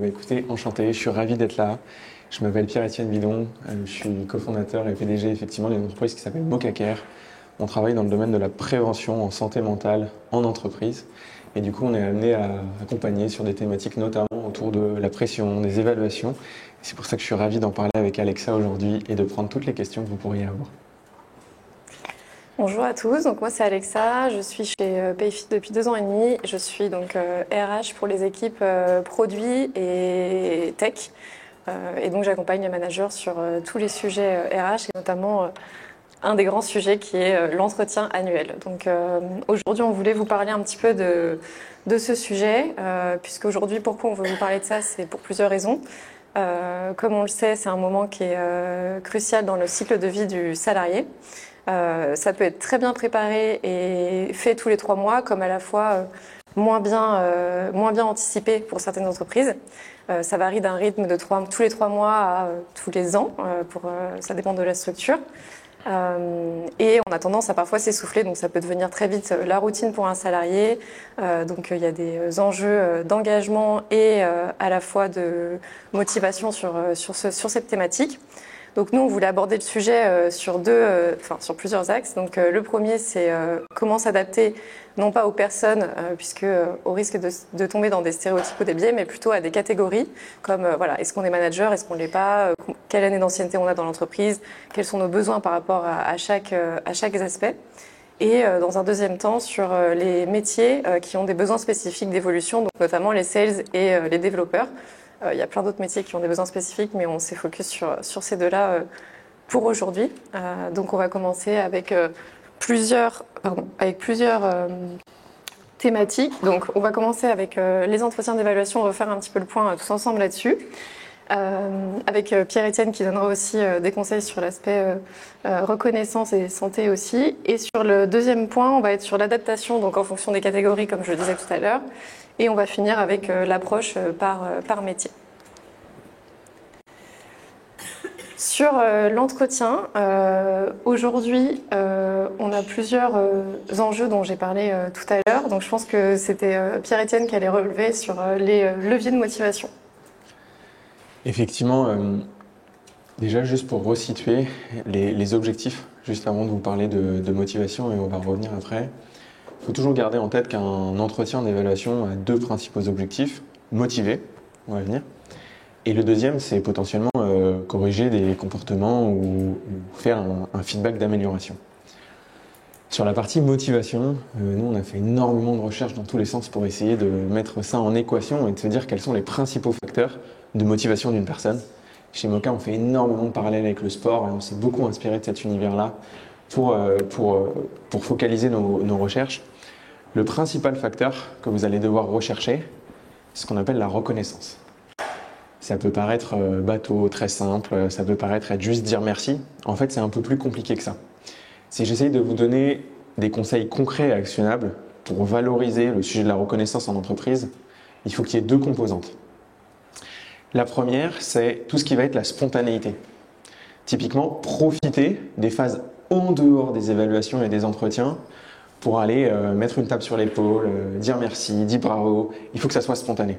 Écoutez, enchanté, je suis ravi d'être là. Je m'appelle Pierre-Étienne Bidon, je suis cofondateur et PDG effectivement d'une entreprise qui s'appelle Mocacare. On travaille dans le domaine de la prévention en santé mentale en entreprise. Et du coup, on est amené à accompagner sur des thématiques notamment autour de la pression, des évaluations. C'est pour ça que je suis ravi d'en parler avec Alexa aujourd'hui et de prendre toutes les questions que vous pourriez avoir. Bonjour à tous, donc moi c'est Alexa, je suis chez Payfit depuis 2 ans et demi. Je suis donc RH pour les équipes produits et tech. Et donc j'accompagne les managers sur tous les sujets RH et notamment un des grands sujets qui est l'entretien annuel. Donc aujourd'hui on voulait vous parler un petit peu de ce sujet, puisque aujourd'hui pourquoi on veut vous parler de ça, c'est pour plusieurs raisons. Comme on le sait, c'est un moment qui est crucial dans le cycle de vie du salarié. Ça peut être très bien préparé et fait tous les 3 mois, comme à la fois moins bien anticipé pour certaines entreprises. Ça varie d'un rythme de tous les 3 mois à tous les ans, ça dépend de la structure. Et on a tendance à parfois s'essouffler, donc ça peut devenir très vite la routine pour un salarié. Donc il y a des enjeux d'engagement et à la fois de motivation sur cette thématique. Donc nous, on voulait aborder le sujet sur plusieurs axes. Donc le premier, c'est comment s'adapter, non pas aux personnes, puisque au risque de tomber dans des stéréotypes ou des biais, mais plutôt à des catégories, comme est-ce qu'on est manager, est-ce qu'on ne l'est pas, quelle année d'ancienneté on a dans l'entreprise, quels sont nos besoins par rapport à chaque aspect. Et dans un deuxième temps, sur les métiers qui ont des besoins spécifiques d'évolution, donc notamment les sales et les développeurs. Il y a plein d'autres métiers qui ont des besoins spécifiques, mais on s'est focus sur ces deux-là pour aujourd'hui. Donc on va commencer avec plusieurs thématiques. Donc on va commencer avec les entretiens d'évaluation, refaire un petit peu le point tous ensemble là-dessus. Avec Pierre-Étienne qui donnera aussi des conseils sur l'aspect reconnaissance et santé aussi. Et sur le deuxième point, on va être sur l'adaptation, donc en fonction des catégories, comme je le disais tout à l'heure. Et on va finir avec l'approche par métier. Sur l'entretien, aujourd'hui, on a plusieurs enjeux dont j'ai parlé tout à l'heure. Donc je pense que c'était Pierre-Étienne qui allait relever sur les leviers de motivation. Effectivement, déjà juste pour resituer les objectifs, juste avant de vous parler de motivation, et on va revenir après. Il faut toujours garder en tête qu'un entretien d'évaluation a 2 principaux objectifs. Motiver, on va venir. Et le deuxième, c'est potentiellement corriger des comportements ou faire un feedback d'amélioration. Sur la partie motivation, nous on a fait énormément de recherches dans tous les sens pour essayer de mettre ça en équation et de se dire quels sont les principaux facteurs de motivation d'une personne. Chez Moca, on fait énormément de parallèles avec le sport et on s'est beaucoup inspiré de cet univers-là pour focaliser nos recherches. Le principal facteur que vous allez devoir rechercher, c'est ce qu'on appelle la reconnaissance. Ça peut paraître bateau, très simple, ça peut paraître être juste dire merci. En fait, c'est un peu plus compliqué que ça. Si j'essaye de vous donner des conseils concrets et actionnables pour valoriser le sujet de la reconnaissance en entreprise, il faut qu'il y ait 2 composantes. La première, c'est tout ce qui va être la spontanéité. Typiquement, profiter des phases en dehors des évaluations et des entretiens pour aller mettre une tape sur l'épaule, dire merci, dire bravo. Il faut que ça soit spontané.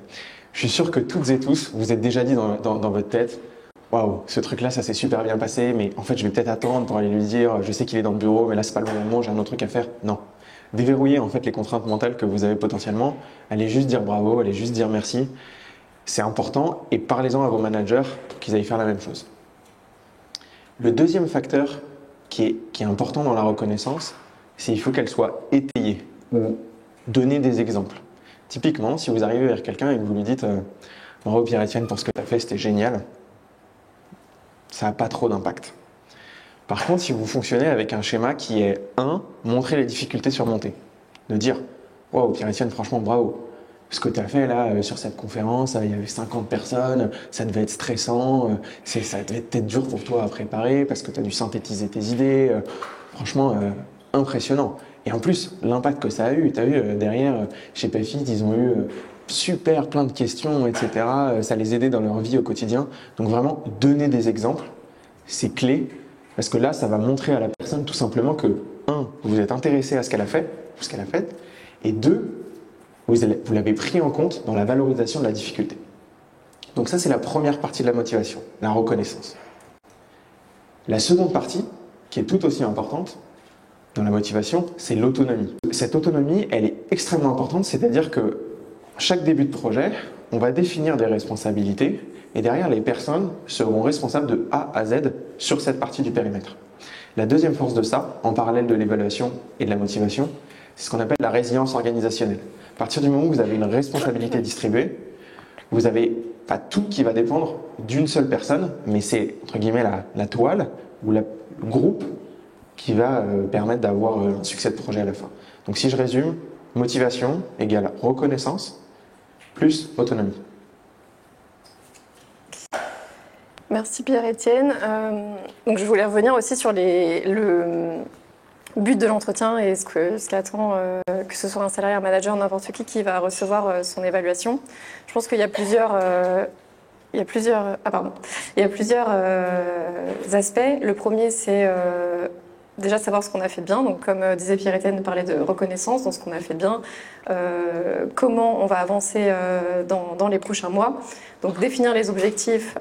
Je suis sûr que toutes et tous, vous êtes déjà dit dans votre tête « Waouh, ce truc-là, ça s'est super bien passé, mais en fait, je vais peut-être attendre pour aller lui dire « Je sais qu'il est dans le bureau, mais là, c'est pas le bon moment, j'ai un autre truc à faire. » Non. Déverrouillez en fait les contraintes mentales que vous avez potentiellement. Allez juste dire bravo, allez juste dire merci. C'est important et parlez-en à vos managers pour qu'ils aillent faire la même chose. Le deuxième facteur qui est important dans la reconnaissance, c'est qu'il faut qu'elle soit étayée ou donner des exemples. Typiquement, si vous arrivez vers quelqu'un et que vous lui dites « Bravo Pierre-Étienne pour ce que tu as fait, c'était génial », ça n'a pas trop d'impact. Par contre, si vous fonctionnez avec un schéma qui est 1. Montrer les difficultés surmontées. De dire « Waouh Pierre-Étienne, franchement bravo. Ce que tu as fait là sur cette conférence, il y avait 50 personnes, ça devait être stressant, ça devait être peut-être dur pour toi à préparer parce que tu as dû synthétiser tes idées. Franchement, impressionnant. Et en plus, l'impact que ça a eu, tu as vu derrière, chez Payfit, ils ont eu super plein de questions, etc. Ça les aidait dans leur vie au quotidien. Donc vraiment, donner des exemples, c'est clé. Parce que là, ça va montrer à la personne tout simplement que 1. Vous êtes intéressé à ce qu'elle a fait, ce qu'elle a fait, et 2. Vous l'avez pris en compte dans la valorisation de la difficulté. Donc ça, c'est la première partie de la motivation, la reconnaissance. La seconde partie, qui est tout aussi importante dans la motivation, c'est l'autonomie. Cette autonomie, elle est extrêmement importante, c'est-à-dire que chaque début de projet, on va définir des responsabilités et derrière, les personnes seront responsables de A à Z sur cette partie du périmètre. La deuxième force de ça, en parallèle de l'évaluation et de la motivation, c'est ce qu'on appelle la résilience organisationnelle. À partir du moment où vous avez une responsabilité distribuée, vous n'avez pas tout qui va dépendre d'une seule personne, mais c'est entre guillemets la toile ou le groupe qui va permettre d'avoir un succès de projet à la fin. Donc si je résume, motivation égale reconnaissance plus autonomie. Merci Pierre-Étienne. Donc je voulais revenir aussi sur le but de l'entretien et ce qu'attend que ce soit un salarié, un manager, n'importe qui va recevoir son évaluation. Je pense qu'il y a plusieurs aspects. Le premier, c'est déjà savoir ce qu'on a fait bien. Donc, comme disait Pierre-Étienne, parler de reconnaissance dans ce qu'on a fait bien, comment on va avancer dans les prochains mois. Donc, définir les objectifs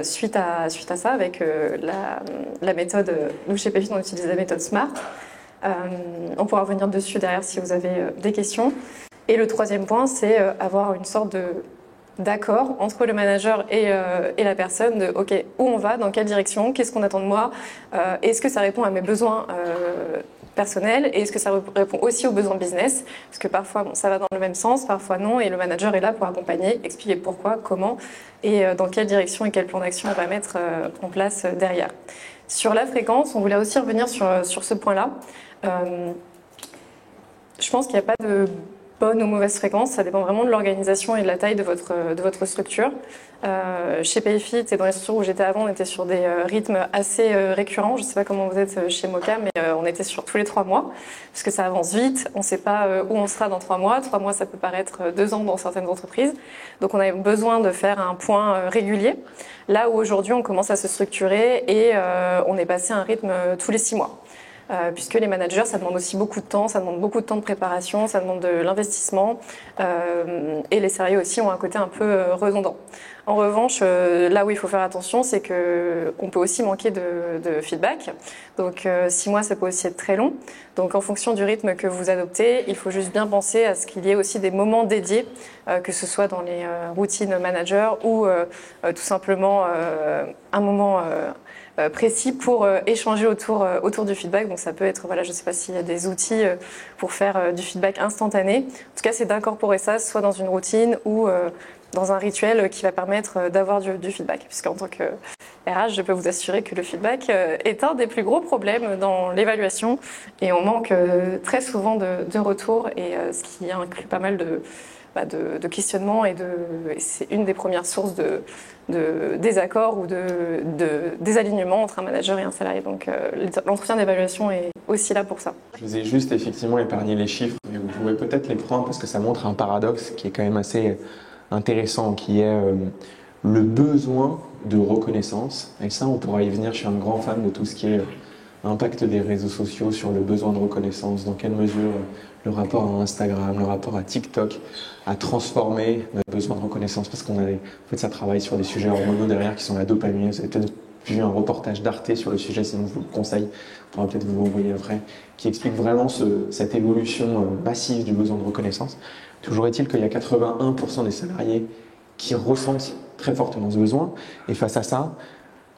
suite à ça avec la méthode. Nous, chez PayFit, on utilise la méthode SMART. On pourra revenir dessus derrière si vous avez des questions. Et le troisième point, c'est avoir une sorte d'accord entre le manager et la personne de OK, où on va, dans quelle direction, qu'est-ce qu'on attend de moi, est-ce que ça répond à mes besoins personnels et est-ce que ça répond aussi aux besoins business, parce que parfois ça va dans le même sens, parfois non, et le manager est là pour accompagner, expliquer pourquoi, comment et dans quelle direction et quel plan d'action on va mettre en place derrière. Sur la fréquence, on voulait aussi revenir sur ce point-là. Je pense qu'il n'y a pas de bonne ou mauvaise fréquence, ça dépend vraiment de l'organisation et de la taille de votre structure. Chez PayFit et dans les structures où j'étais avant, on était sur des rythmes assez récurrents. Je ne sais pas comment vous êtes chez Moka, mais on était sur tous les 3 mois, parce que ça avance vite, on ne sait pas où on sera dans 3 mois. 3 mois, ça peut paraître 2 ans dans certaines entreprises. Donc on avait besoin de faire un point régulier. Là où aujourd'hui, on commence à se structurer et on est passé à un rythme tous les 6 mois. Puisque les managers, ça demande aussi beaucoup de temps, ça demande beaucoup de temps de préparation, ça demande de l'investissement et les salariés aussi ont un côté un peu redondant. En revanche, là où il faut faire attention, c'est qu'on peut aussi manquer de feedback. Donc 6 mois, ça peut aussi être très long. Donc en fonction du rythme que vous adoptez, il faut juste bien penser à ce qu'il y ait aussi des moments dédiés, que ce soit dans les routines manager ou tout simplement un moment précis pour échanger autour du feedback. Donc ça peut être, voilà, je ne sais pas s'il y a des outils pour faire du feedback instantané. En tout cas, c'est d'incorporer ça soit dans une routine ou dans un rituel qui va permettre d'avoir du feedback. Puisqu'en tant que RH, je peux vous assurer que le feedback est un des plus gros problèmes dans l'évaluation et on manque très souvent de retours et ce qui inclut pas mal de questionnements et c'est une des premières sources de désaccords ou de désalignement entre un manager et un salarié. Donc l'entretien d'évaluation est aussi là pour ça. Je vous ai juste effectivement épargné les chiffres, mais vous pouvez peut-être les prendre parce que ça montre un paradoxe qui est quand même assez intéressant, qui est le besoin de reconnaissance. Et ça, on pourra y venir. Je suis un grand fan de tout ce qui est impact des réseaux sociaux sur le besoin de reconnaissance, dans quelle mesure le rapport à Instagram, le rapport à TikTok a transformé notre besoin de reconnaissance, parce en fait, ça travaille sur des sujets hormonaux derrière qui sont la dopamine. Vous avez peut-être vu un reportage d'Arte sur le sujet, sinon je vous le conseille, on pourra peut-être vous l'envoyer après, qui explique vraiment cette évolution massive du besoin de reconnaissance. Toujours est-il qu'il y a 81% des salariés qui ressentent très fortement ce besoin, et face à ça,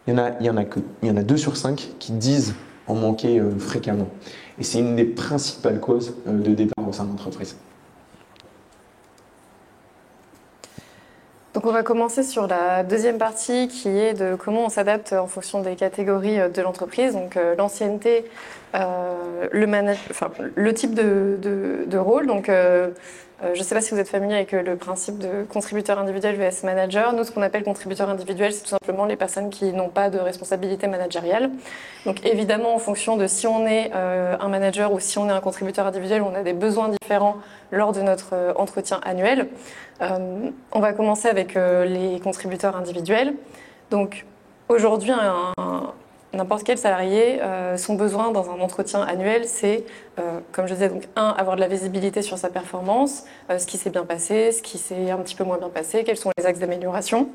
il y en a 2 sur 5 qui disent en manquer fréquemment. Et c'est une des principales causes de départ au sein de l'entreprise. Donc on va commencer sur la deuxième partie qui est de comment on s'adapte en fonction des catégories de l'entreprise. Donc l'ancienneté, le type de rôle. Donc je ne sais pas si vous êtes familier avec le principe de contributeur individuel vs manager. Nous, ce qu'on appelle contributeur individuel, c'est tout simplement les personnes qui n'ont pas de responsabilité managériale. Donc évidemment, en fonction de si on est un manager ou si on est un contributeur individuel, on a des besoins différents lors de notre entretien annuel. On va commencer avec les contributeurs individuels. Donc aujourd'hui, n'importe quel salarié, son besoin dans un entretien annuel, c'est, comme je disais, donc avoir de la visibilité sur sa performance, ce qui s'est bien passé, ce qui s'est un petit peu moins bien passé, quels sont les axes d'amélioration.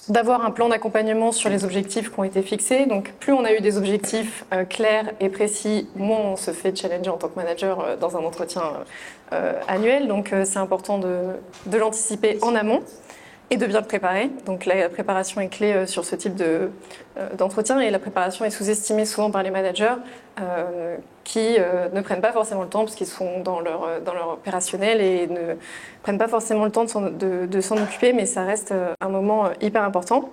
D'avoir un plan d'accompagnement sur les objectifs qui ont été fixés. Donc, plus on a eu des objectifs clairs et précis, moins on se fait challenger en tant que manager dans un entretien annuel. Donc, c'est important de l'anticiper en amont et de bien le préparer. Donc, la préparation est clé sur ce type d'entretien, et la préparation est sous-estimée souvent par les managers qui ne prennent pas forcément le temps parce qu'ils sont dans leur opérationnel et ne prennent pas forcément le temps de s'en occuper, mais ça reste un moment hyper important.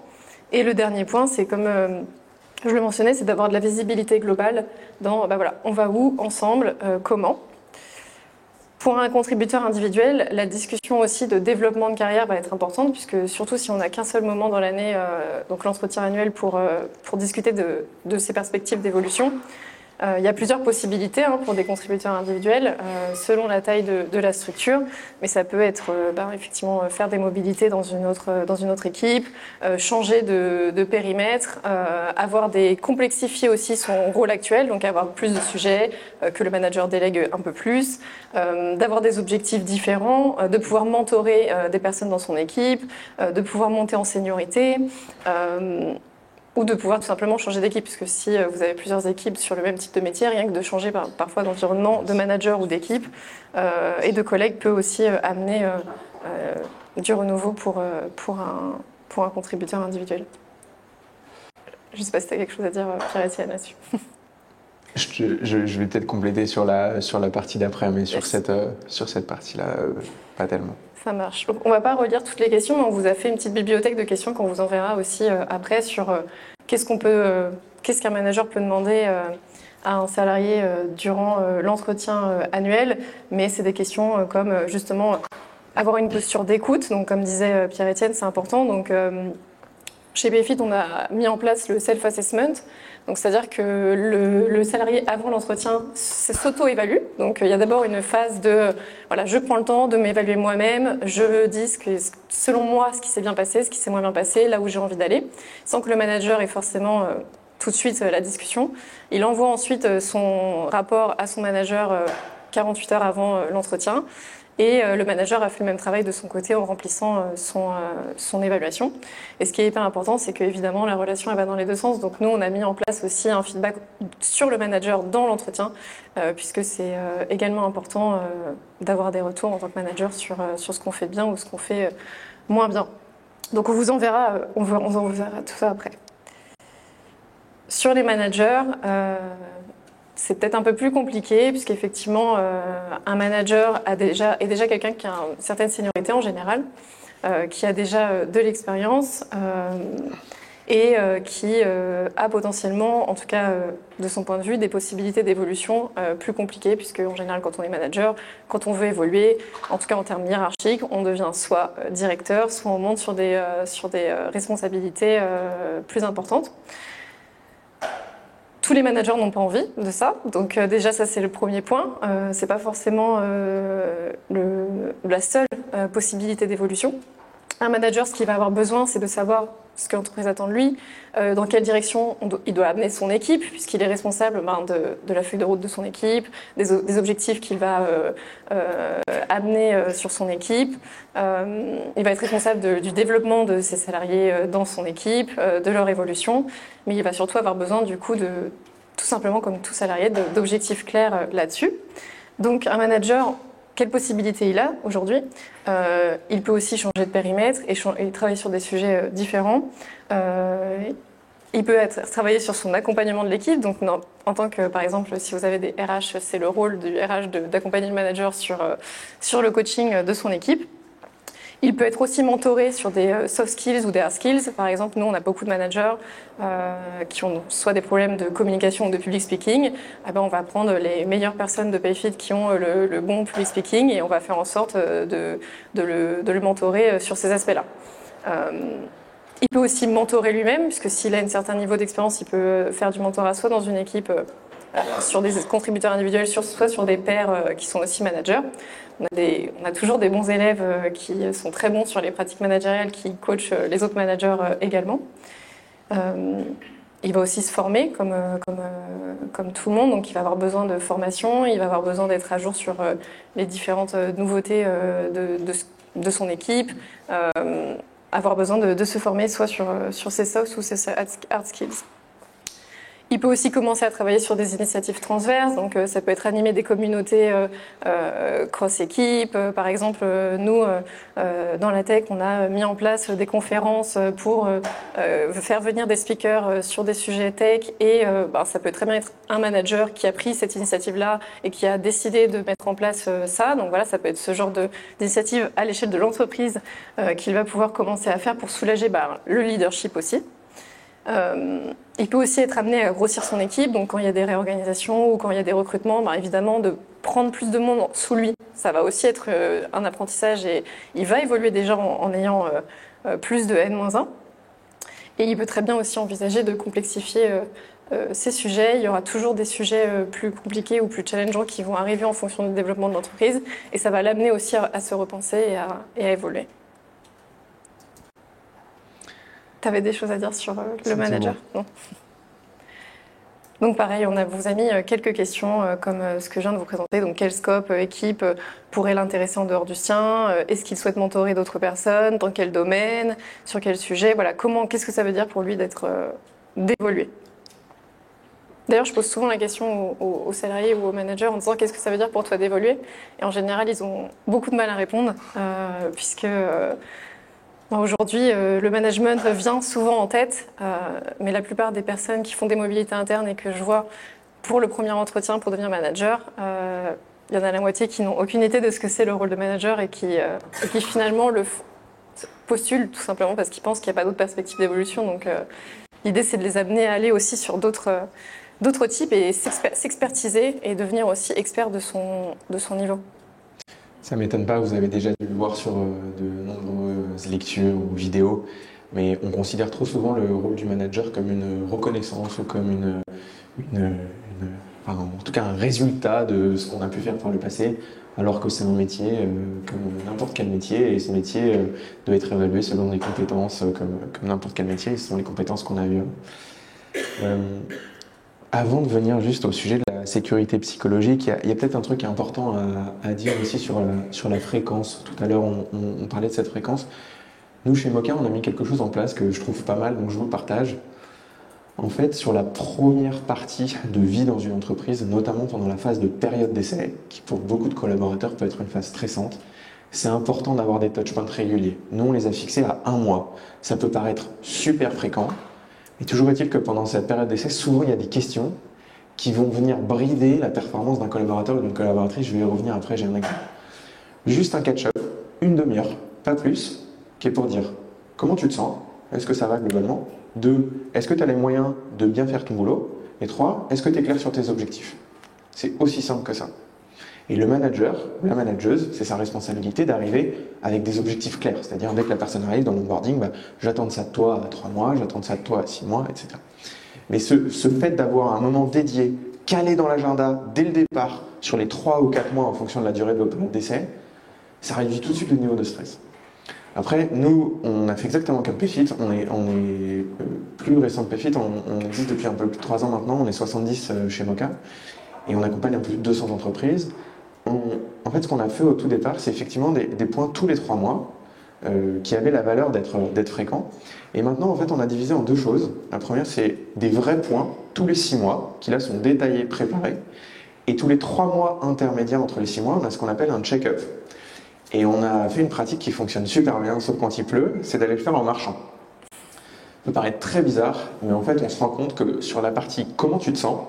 Et le dernier point, c'est comme je le mentionnais, c'est d'avoir de la visibilité globale dans voilà, on va où, ensemble, comment. Pour un contributeur individuel, la discussion aussi de développement de carrière va être importante, puisque surtout si on n'a qu'un seul moment dans l'année, donc l'entretien annuel pour discuter de ses perspectives d'évolution, il y a plusieurs possibilités pour des contributeurs individuels selon la taille de la structure, mais ça peut être effectivement faire des mobilités dans une autre équipe, changer de périmètre, complexifier aussi son rôle actuel, donc avoir plus de sujets que le manager délègue un peu plus, d'avoir des objectifs différents, de pouvoir mentorer des personnes dans son équipe, de pouvoir monter en seniorité. Ou de pouvoir tout simplement changer d'équipe, puisque si vous avez plusieurs équipes sur le même type de métier, rien que de changer parfois d'environnement, de manager ou d'équipe et de collègues peut aussi amener du renouveau pour un contributeur individuel. Je ne sais pas si tu as quelque chose à dire, Pierre-Étienne, là-dessus. Je vais peut-être compléter sur la partie d'après, mais sur Yes. cette partie-là, pas tellement. Ça marche. Donc, on ne va pas relire toutes les questions, mais on vous a fait une petite bibliothèque de questions qu'on vous enverra aussi après sur qu'est-ce qu'un manager peut demander à un salarié durant l'entretien annuel. Mais c'est des questions comme justement avoir une posture d'écoute. Donc, comme disait Pierre-Étienne, c'est important. Donc, chez PayFit, on a mis en place le self-assessment. Donc, c'est-à-dire que le salarié, avant l'entretien, s'auto-évalue. Donc, il y a d'abord une phase de voilà, je prends le temps de m'évaluer moi-même, je dis selon moi ce qui s'est bien passé, ce qui s'est moins bien passé, là où j'ai envie d'aller, sans que le manager ait forcément tout de suite la discussion. Il envoie ensuite son rapport à son manager 48 heures avant l'entretien. Et le manager a fait le même travail de son côté en remplissant son évaluation. Et ce qui est hyper important, c'est qu'évidemment, la relation elle va dans les deux sens. Donc nous, on a mis en place aussi un feedback sur le manager dans l'entretien, puisque c'est également important d'avoir des retours en tant que manager sur ce qu'on fait bien ou ce qu'on fait moins bien. Donc on vous enverra tout ça après. Sur les managers, c'est peut-être un peu plus compliqué, puisqu'effectivement, un manager est déjà quelqu'un qui a une certaine seniorité en général, qui a déjà de l'expérience et qui a potentiellement, en tout cas de son point de vue, des possibilités d'évolution plus compliquées, puisque en général, quand on est manager, quand on veut évoluer, en tout cas en termes hiérarchiques, on devient soit directeur, soit on monte sur des responsabilités plus importantes. Tous les managers n'ont pas envie de ça, donc déjà ça c'est le premier point. C'est pas forcément la seule possibilité d'évolution. Un manager, ce qu'il va avoir besoin, c'est de savoir ce que l'entreprise attend de lui, dans quelle direction il doit amener son équipe, puisqu'il est responsable de la feuille de route de son équipe, des objectifs qu'il va amener sur son équipe. Il va être responsable du développement de ses salariés dans son équipe, de leur évolution, mais il va surtout avoir besoin du coup tout simplement comme tout salarié, d'objectifs clairs là-dessus. Donc un manager, quelle possibilité il a aujourd'hui? Il peut aussi changer de périmètre et travailler sur des sujets différents. Il peut travailler sur son accompagnement de l'équipe. Donc, en tant que, par exemple, si vous avez des RH, c'est le rôle du RH d'accompagner le manager sur le coaching de son équipe. Il peut être aussi mentoré sur des soft skills ou des hard skills. Par exemple, nous, on a beaucoup de managers qui ont soit des problèmes de communication ou de public speaking. On va prendre les meilleures personnes de PayFit qui ont le bon public speaking et on va faire en sorte de le mentorer sur ces aspects-là. Il peut aussi mentorer lui-même, puisque s'il a un certain niveau d'expérience, il peut faire du mentorat soit dans une équipe, sur des contributeurs individuels, soit sur des pairs qui sont aussi managers. On a toujours des bons élèves qui sont très bons sur les pratiques managériales, qui coachent les autres managers également. Il va aussi se former comme tout le monde, donc il va avoir besoin de formation, il va avoir besoin d'être à jour sur les différentes nouveautés de son équipe, avoir besoin de se former soit sur ses soft ou ses hard skills. Il peut aussi commencer à travailler sur des initiatives transverses, donc ça peut être animer des communautés cross-équipe. Par exemple, nous, dans la tech, on a mis en place des conférences pour faire venir des speakers sur des sujets tech et ça peut très bien être un manager qui a pris cette initiative-là et qui a décidé de mettre en place ça. Donc voilà, ça peut être ce genre d'initiative à l'échelle de l'entreprise qu'il va pouvoir commencer à faire pour soulager le leadership aussi. Il peut aussi être amené à grossir son équipe, donc quand il y a des réorganisations ou quand il y a des recrutements, évidemment de prendre plus de monde sous lui, ça va aussi être un apprentissage et il va évoluer déjà en ayant plus de N-1. Et il peut très bien aussi envisager de complexifier ces sujets. Il y aura toujours des sujets plus compliqués ou plus challengeants qui vont arriver en fonction du développement de l'entreprise et ça va l'amener aussi à se repenser et à évoluer. Tu avais des choses à dire sur le manager? Non. Donc pareil, on vous a mis quelques questions comme ce que je viens de vous présenter. Donc quel scope, équipe pourrait l'intéresser en dehors du sien? Est-ce qu'il souhaite mentorer d'autres personnes? Dans quel domaine? Sur quel sujet? Voilà, qu'est-ce que ça veut dire pour lui d'évoluer? D'ailleurs, je pose souvent la question aux salariés ou aux managers en disant qu'est-ce que ça veut dire pour toi d'évoluer? Et en général, ils ont beaucoup de mal à répondre puisque... Aujourd'hui, le management vient souvent en tête, mais la plupart des personnes qui font des mobilités internes et que je vois pour le premier entretien pour devenir manager, il y en a la moitié qui n'ont aucune idée de ce que c'est le rôle de manager et qui finalement le postulent tout simplement parce qu'ils pensent qu'il n'y a pas d'autre perspective d'évolution. Donc l'idée, c'est de les amener à aller aussi sur d'autres types et s'expertiser et devenir aussi expert de son niveau. Ça ne m'étonne pas, vous avez déjà dû le voir sur de nombreuses lectures ou vidéos, mais on considère trop souvent le rôle du manager comme une reconnaissance ou comme en tout cas un résultat de ce qu'on a pu faire par le passé, alors que c'est un métier comme n'importe quel métier, et ce métier doit être évalué selon les compétences, comme n'importe quel métier, selon les compétences qu'on a eues. Avant de venir juste au sujet de la sécurité psychologique, il y a peut-être un truc important à dire aussi sur la fréquence. Tout à l'heure, on parlait de cette fréquence. Nous, chez Moka, on a mis quelque chose en place que je trouve pas mal, donc je vous le partage. En fait, sur la première partie de vie dans une entreprise, notamment pendant la phase de période d'essai, qui pour beaucoup de collaborateurs peut être une phase stressante, c'est important d'avoir des touchpoints réguliers. Nous, on les a fixés à 1 mois. Ça peut paraître super fréquent, mais toujours est-il que pendant cette période d'essai, souvent il y a des questions qui vont venir brider la performance d'un collaborateur ou d'une collaboratrice. Je vais y revenir après, j'ai un exemple. Juste un catch-up, une demi-heure, pas plus, qui est pour dire comment tu te sens, est-ce que ça va globalement? 2, est-ce que tu as les moyens de bien faire ton boulot? Et 3, est-ce que tu es clair sur tes objectifs? C'est aussi simple que ça. Et le manager, la manageuse, c'est sa responsabilité d'arriver avec des objectifs clairs. C'est-à-dire, dès que la personne arrive dans l'onboarding, j'attends de ça de toi à 3 mois, j'attends de ça de toi à 6 mois, etc. Mais ce fait d'avoir un moment dédié, calé dans l'agenda, dès le départ, sur les 3 ou 4 mois en fonction de la durée de votre d'essai, ça réduit tout de suite le niveau de stress. Après, nous, on a fait exactement comme PayFit. On est plus récent que PayFit. On existe depuis un peu plus de 3 ans maintenant. On est 70 chez Moka. Et on accompagne un peu plus de 200 entreprises. En fait, ce qu'on a fait au tout départ, c'est effectivement des points tous les 3 mois qui avaient la valeur d'être fréquents. Et maintenant, en fait, on a divisé en 2 choses. La première, c'est des vrais points tous les 6 mois, qui là sont détaillés, préparés. Et tous les 3 mois intermédiaires entre les 6 mois, on a ce qu'on appelle un check-up. Et on a fait une pratique qui fonctionne super bien, sauf quand il pleut, c'est d'aller le faire en marchant. Ça peut paraître très bizarre, mais en fait, on se rend compte que sur la partie « comment tu te sens »,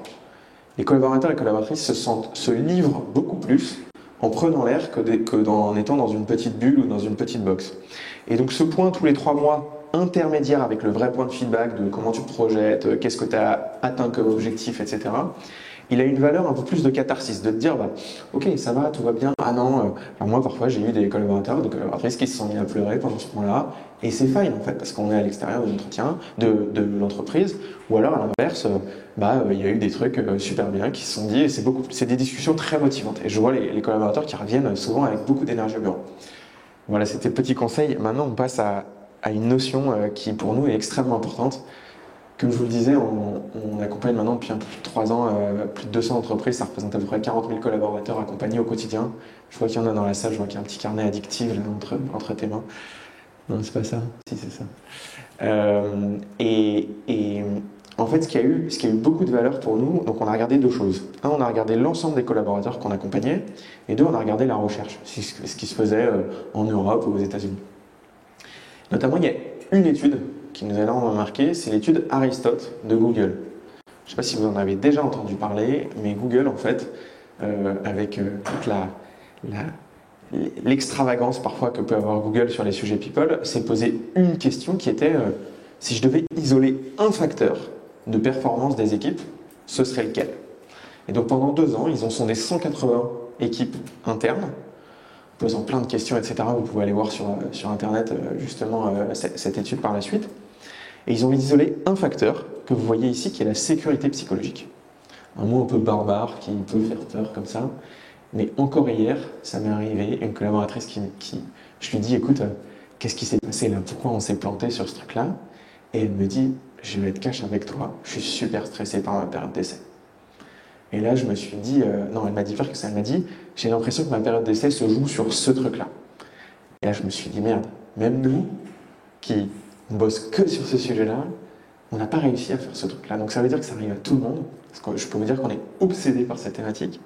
les collaborateurs et collaboratrices se livrent beaucoup plus en prenant l'air en étant dans une petite bulle ou dans une petite box. Et donc ce point tous les 3 mois intermédiaire avec le vrai point de feedback de comment tu te projettes, qu'est-ce que tu as atteint comme objectif, etc., il a une valeur un peu plus de catharsis, de te dire ok, ça va, tout va bien. Ah non, moi parfois j'ai eu des collaborateurs ou des collaboratrices qui se sont mis à pleurer pendant ce point-là, et c'est fine en fait, parce qu'on est à l'extérieur de l'entretien, de l'entreprise, ou alors à l'inverse, il y a eu des trucs super bien qui se sont dit, et c'est des discussions très motivantes. Et je vois les collaborateurs qui reviennent souvent avec beaucoup d'énergie au bureau. Voilà, c'était le petit conseil. Maintenant, on passe à une notion qui pour nous est extrêmement importante, Comme je vous le disais, on accompagne maintenant depuis un peu plus de 3 ans plus de 200 entreprises. Ça représente à peu près 40 000 collaborateurs accompagnés au quotidien. Je vois qu'il y en a dans la salle, je vois qu'il y a un petit carnet addictif là, entre tes mains. Non, c'est pas ça. Si, c'est ça. En fait, ce qui a eu beaucoup de valeur pour nous, donc on a regardé deux choses. Un, on a regardé l'ensemble des collaborateurs qu'on accompagnait, et deux, on a regardé la recherche, ce qui se faisait en Europe ou aux États-Unis. Notamment, il y a une étude qui nous a énormément marqué, c'est l'étude Aristote de Google. Je ne sais pas si vous en avez déjà entendu parler, mais Google, en fait, avec toute l'extravagance parfois que peut avoir Google sur les sujets people, s'est posé une question qui était si je devais isoler un facteur de performance des équipes, ce serait lequel? Et donc pendant 2 ans, ils ont sondé 180 équipes internes, posant plein de questions, etc. Vous pouvez aller voir sur Internet justement cette étude par la suite. Et ils ont isolé un facteur que vous voyez ici, qui est la sécurité psychologique. Un mot un peu barbare qui peut faire peur comme ça. Mais encore hier, ça m'est arrivé, une collaboratrice je lui dis, écoute, qu'est-ce qui s'est passé là? Pourquoi on s'est planté sur ce truc-là? Et elle me dit, je vais être cash avec toi, je suis super stressée par ma période d'essai. Et là, je me suis dit, non, elle m'a dit faire que ça, elle m'a dit, j'ai l'impression que ma période d'essai se joue sur ce truc-là. Et là, je me suis dit, merde, même nous, qui ne bosse que sur ce sujet-là, on n'a pas réussi à faire ce truc-là. Donc ça veut dire que ça arrive à tout le monde, parce que je peux vous dire qu'on est obsédé par cette thématique.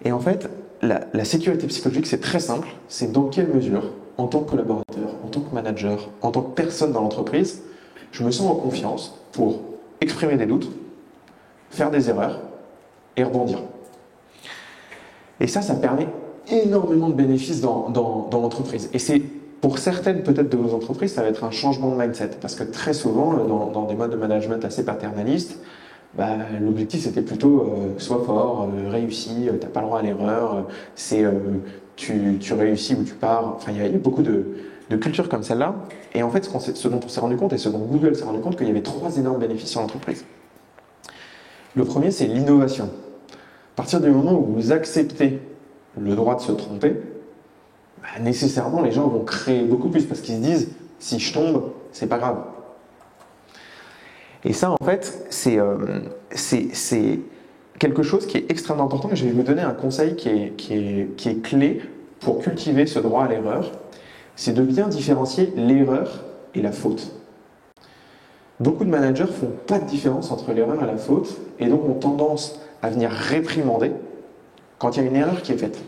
Et en fait, la sécurité psychologique, c'est très simple. C'est dans quelle mesure, en tant que collaborateur, en tant que manager, en tant que personne dans l'entreprise, je me sens en confiance pour exprimer des doutes, faire des erreurs et rebondir. Et ça permet énormément de bénéfices dans l'entreprise. Et c'est pour certaines peut-être de vos entreprises, ça va être un changement de mindset. Parce que très souvent, dans des modes de management assez paternalistes, l'objectif c'était plutôt sois fort, réussis, t'as pas le droit à l'erreur, tu réussis ou tu pars. Enfin, il y a beaucoup de cultures comme celle-là. Et en fait, ce dont on s'est rendu compte et ce dont Google s'est rendu compte, qu'il y avait 3 énormes bénéfices sur l'entreprise. Le premier, c'est l'innovation. À partir du moment où vous acceptez le droit de se tromper, nécessairement les gens vont créer beaucoup plus parce qu'ils se disent si je tombe, c'est pas grave. Et ça, en fait, c'est quelque chose qui est extrêmement important. Et je vais vous donner un conseil qui est clé pour cultiver ce droit à l'erreur. C'est de bien différencier l'erreur et la faute. Beaucoup de managers font pas de différence entre l'erreur et la faute et donc ont tendance à venir réprimander quand il y a une erreur qui est faite.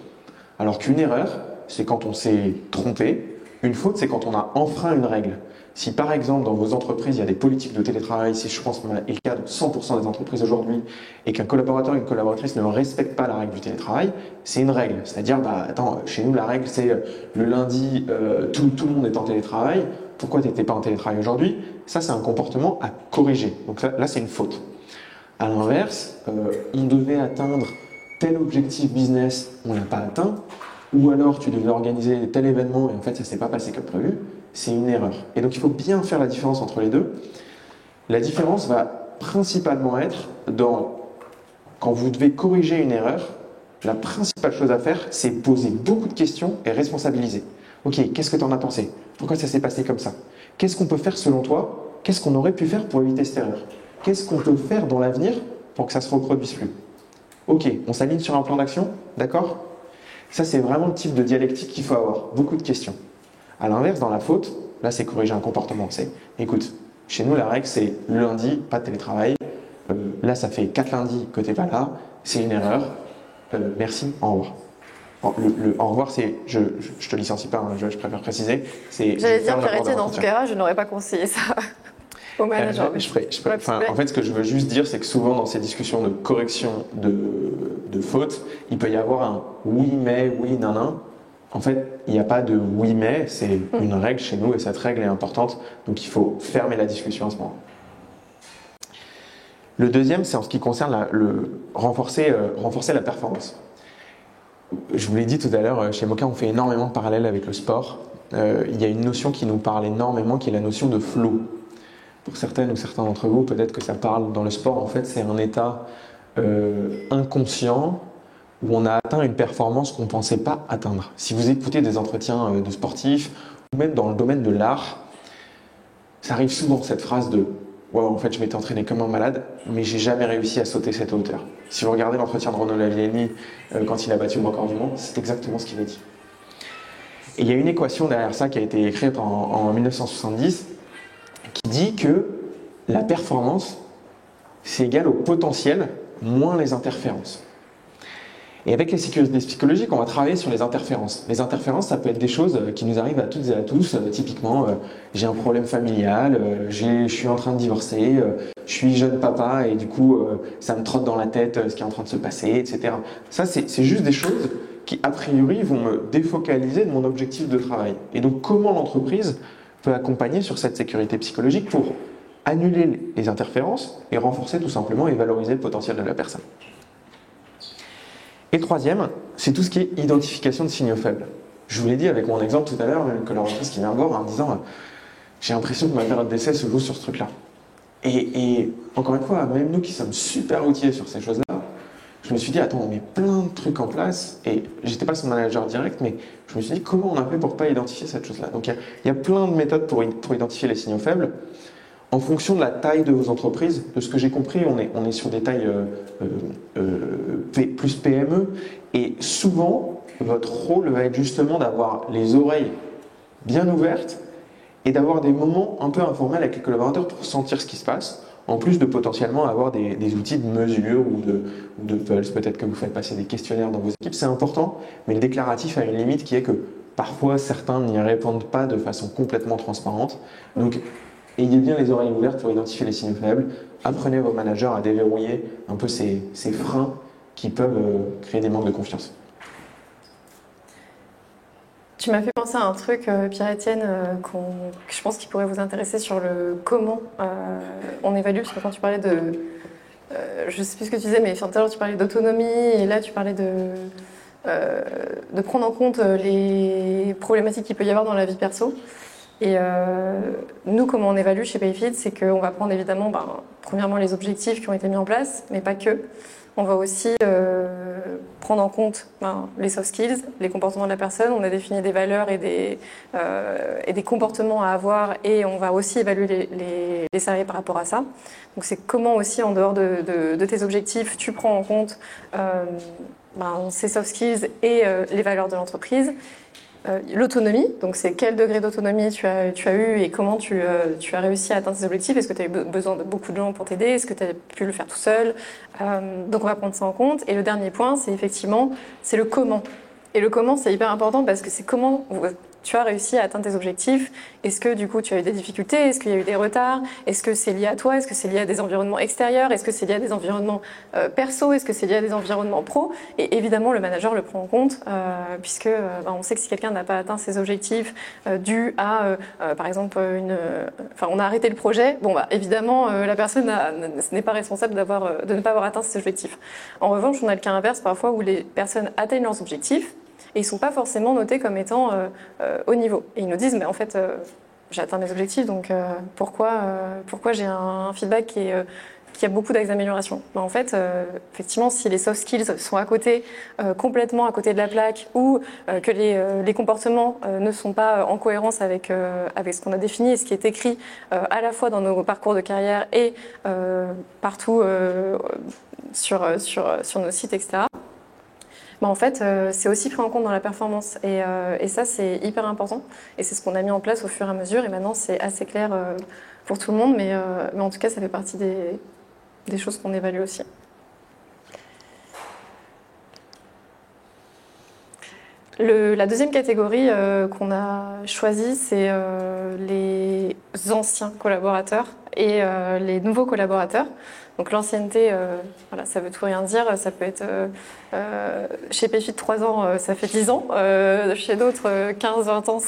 Alors qu'une erreur, c'est quand on s'est trompé. Une faute, c'est quand on a enfreint une règle. Si par exemple dans vos entreprises il y a des politiques de télétravail, si je pense que c'est le cas de 100% des entreprises aujourd'hui, et qu'un collaborateur ou une collaboratrice ne respecte pas la règle du télétravail, c'est une règle. C'est-à-dire, attends, chez nous la règle c'est le lundi, tout le monde est en télétravail, pourquoi tu n'étais pas en télétravail aujourd'hui? Ça c'est un comportement à corriger. Donc là c'est une faute. À l'inverse, on devait atteindre tel objectif business, on ne l'a pas atteint, ou alors tu devais organiser tel événement et en fait ça ne s'est pas passé comme prévu, c'est une erreur. Et donc il faut bien faire la différence entre les deux. La différence va principalement être quand vous devez corriger une erreur, la principale chose à faire, c'est poser beaucoup de questions et responsabiliser. Ok, qu'est-ce que tu en as pensé? Pourquoi ça s'est passé comme ça? Qu'est-ce qu'on peut faire selon toi? Qu'est-ce qu'on aurait pu faire pour éviter cette erreur? Qu'est-ce qu'on peut faire dans l'avenir pour que ça ne se reproduise plus? Ok, on s'aligne sur un plan d'action, d'accord? Ça, c'est vraiment le type de dialectique qu'il faut avoir. Beaucoup de questions. À l'inverse, dans la faute, là, c'est corriger un comportement. C'est, écoute, chez nous, la règle, c'est le lundi, pas de télétravail. Là, ça fait 4 lundis que tu n'es pas là. C'est une erreur. Merci, au revoir. Le au revoir, c'est je te licencie pas, hein, je préfère préciser. J'allais dire, Pierretti, dans ce cas-là, je n'aurais pas conseillé ça au manager. En fait, ce que je veux juste dire, c'est que souvent, dans ces discussions de correction de fautes, il peut y avoir un oui, mais, oui, nan. En fait, il n'y a pas de oui, mais, c'est une règle chez nous et cette règle est importante. Donc, il faut fermer la discussion à ce moment. Le deuxième, c'est en ce qui concerne renforcer la performance. Je vous l'ai dit tout à l'heure, chez Moka, on fait énormément de parallèles avec le sport. Il y a une notion qui nous parle énormément, qui est la notion de flow. Pour certaines ou certains d'entre vous, peut-être que ça parle dans le sport. En fait, c'est un état inconscient où on a atteint une performance qu'on ne pensait pas atteindre. Si vous écoutez des entretiens de sportifs, ou même dans le domaine de l'art, ça arrive souvent cette phrase de « wow, en fait, je m'étais entraîné comme un malade, mais j'ai jamais réussi à sauter cette hauteur. Si vous regardez l'entretien de Renaud Lavillenie quand il a battu le record du monde, c'est exactement ce qu'il a dit. Et il y a une équation derrière ça qui a été écrite en 1970 qui dit que la performance, c'est égal au potentiel moins les interférences. Et avec les sécurités psychologiques, on va travailler sur les interférences. Les interférences, ça peut être des choses qui nous arrivent à toutes et à tous. Typiquement, j'ai un problème familial, je suis en train de divorcer, je suis jeune papa et du coup, ça me trotte dans la tête ce qui est en train de se passer, etc. Ça, c'est juste des choses qui, a priori, vont me défocaliser de mon objectif de travail. Et donc, comment l'entreprise peut accompagner sur cette sécurité psychologique pour annuler les interférences et renforcer tout simplement et valoriser le potentiel de la personne. Et troisième, c'est tout ce qui est identification de signaux faibles. Je vous l'ai dit avec mon exemple tout à l'heure, une collaboratrice qui vient me voir en disant « j'ai l'impression que ma période d'essai se joue sur ce truc-là ». Et encore une fois, même nous qui sommes super outillés sur ces choses-là, je me suis dit « attends, on met plein de trucs en place » et j'étais pas son manager direct, mais je me suis dit « comment on a fait pour pas identifier cette chose-là » Donc il y a plein de méthodes pour identifier les signaux faibles. En fonction de la taille de vos entreprises, de ce que j'ai compris, on est sur des tailles plus PME et souvent, votre rôle va être justement d'avoir les oreilles bien ouvertes et d'avoir des moments un peu informels avec les collaborateurs pour sentir ce qui se passe, en plus de potentiellement avoir des outils de mesure ou de pulse, peut-être que vous faites passer des questionnaires dans vos équipes, c'est important, mais le déclaratif a une limite qui est que parfois certains n'y répondent pas de façon complètement transparente. Donc, ayez bien les oreilles ouvertes pour identifier les signaux faibles. Apprenez vos managers à déverrouiller un peu ces freins qui peuvent créer des manques de confiance. Tu m'as fait penser à un truc, Pierre-Étienne, que je pense qu'il pourrait vous intéresser sur le comment on évalue. Parce que quand tu parlais de... je ne sais plus ce que tu disais, mais tout à l'heure tu parlais d'autonomie et là tu parlais de prendre en compte les problématiques qu'il peut y avoir dans la vie perso. Et nous, comment on évalue chez Payfit, c'est qu'on va prendre évidemment, premièrement, les objectifs qui ont été mis en place, mais pas que. On va aussi prendre en compte les soft skills, les comportements de la personne. On a défini des valeurs et des comportements à avoir et on va aussi évaluer les salariés par rapport à ça. Donc c'est comment aussi, en dehors de tes objectifs, tu prends en compte ces soft skills et les valeurs de l'entreprise. L'autonomie, donc c'est quel degré d'autonomie tu as eu et comment tu as réussi à atteindre ces objectifs. Est-ce que tu as eu besoin de beaucoup de gens pour t'aider? Est-ce que tu as pu le faire tout seul? Donc on va prendre ça en compte. Et le dernier point, c'est effectivement, c'est le comment. Et le comment, c'est hyper important parce que c'est comment tu as réussi à atteindre tes objectifs. Est-ce que du coup tu as eu des difficultés? Est-ce qu'il y a eu des retards? Est-ce que c'est lié à toi? Est-ce que c'est lié à des environnements extérieurs? Est-ce que c'est lié à des environnements perso? Est-ce que c'est lié à des environnements pro? Et évidemment le manager le prend en compte puisque on sait que si quelqu'un n'a pas atteint ses objectifs dû à par exemple on a arrêté le projet, évidemment la personne n'est pas responsable de ne pas avoir atteint ses objectifs. En revanche, on a le cas inverse parfois où les personnes atteignent leurs objectifs et ils ne sont pas forcément notés comme étant haut niveau. Et ils nous disent, mais en fait, j'ai atteint mes objectifs, donc pourquoi j'ai un feedback qui a beaucoup d'axes d'amélioration? En fait, effectivement, si les soft skills sont à côté, complètement à côté de la plaque, ou que les comportements ne sont pas en cohérence avec ce qu'on a défini et ce qui est écrit à la fois dans nos parcours de carrière et partout sur nos sites, etc., en fait, c'est aussi pris en compte dans la performance et ça, c'est hyper important et c'est ce qu'on a mis en place au fur et à mesure et maintenant, c'est assez clair pour tout le monde, mais en tout cas, ça fait partie des choses qu'on évalue aussi. La deuxième catégorie qu'on a choisie, c'est les anciens collaborateurs et les nouveaux collaborateurs. Donc l'ancienneté, ça veut tout rien dire. Ça peut être chez Payfit 3 ans, ça fait 10 ans. Chez d'autres, 15-20 ans,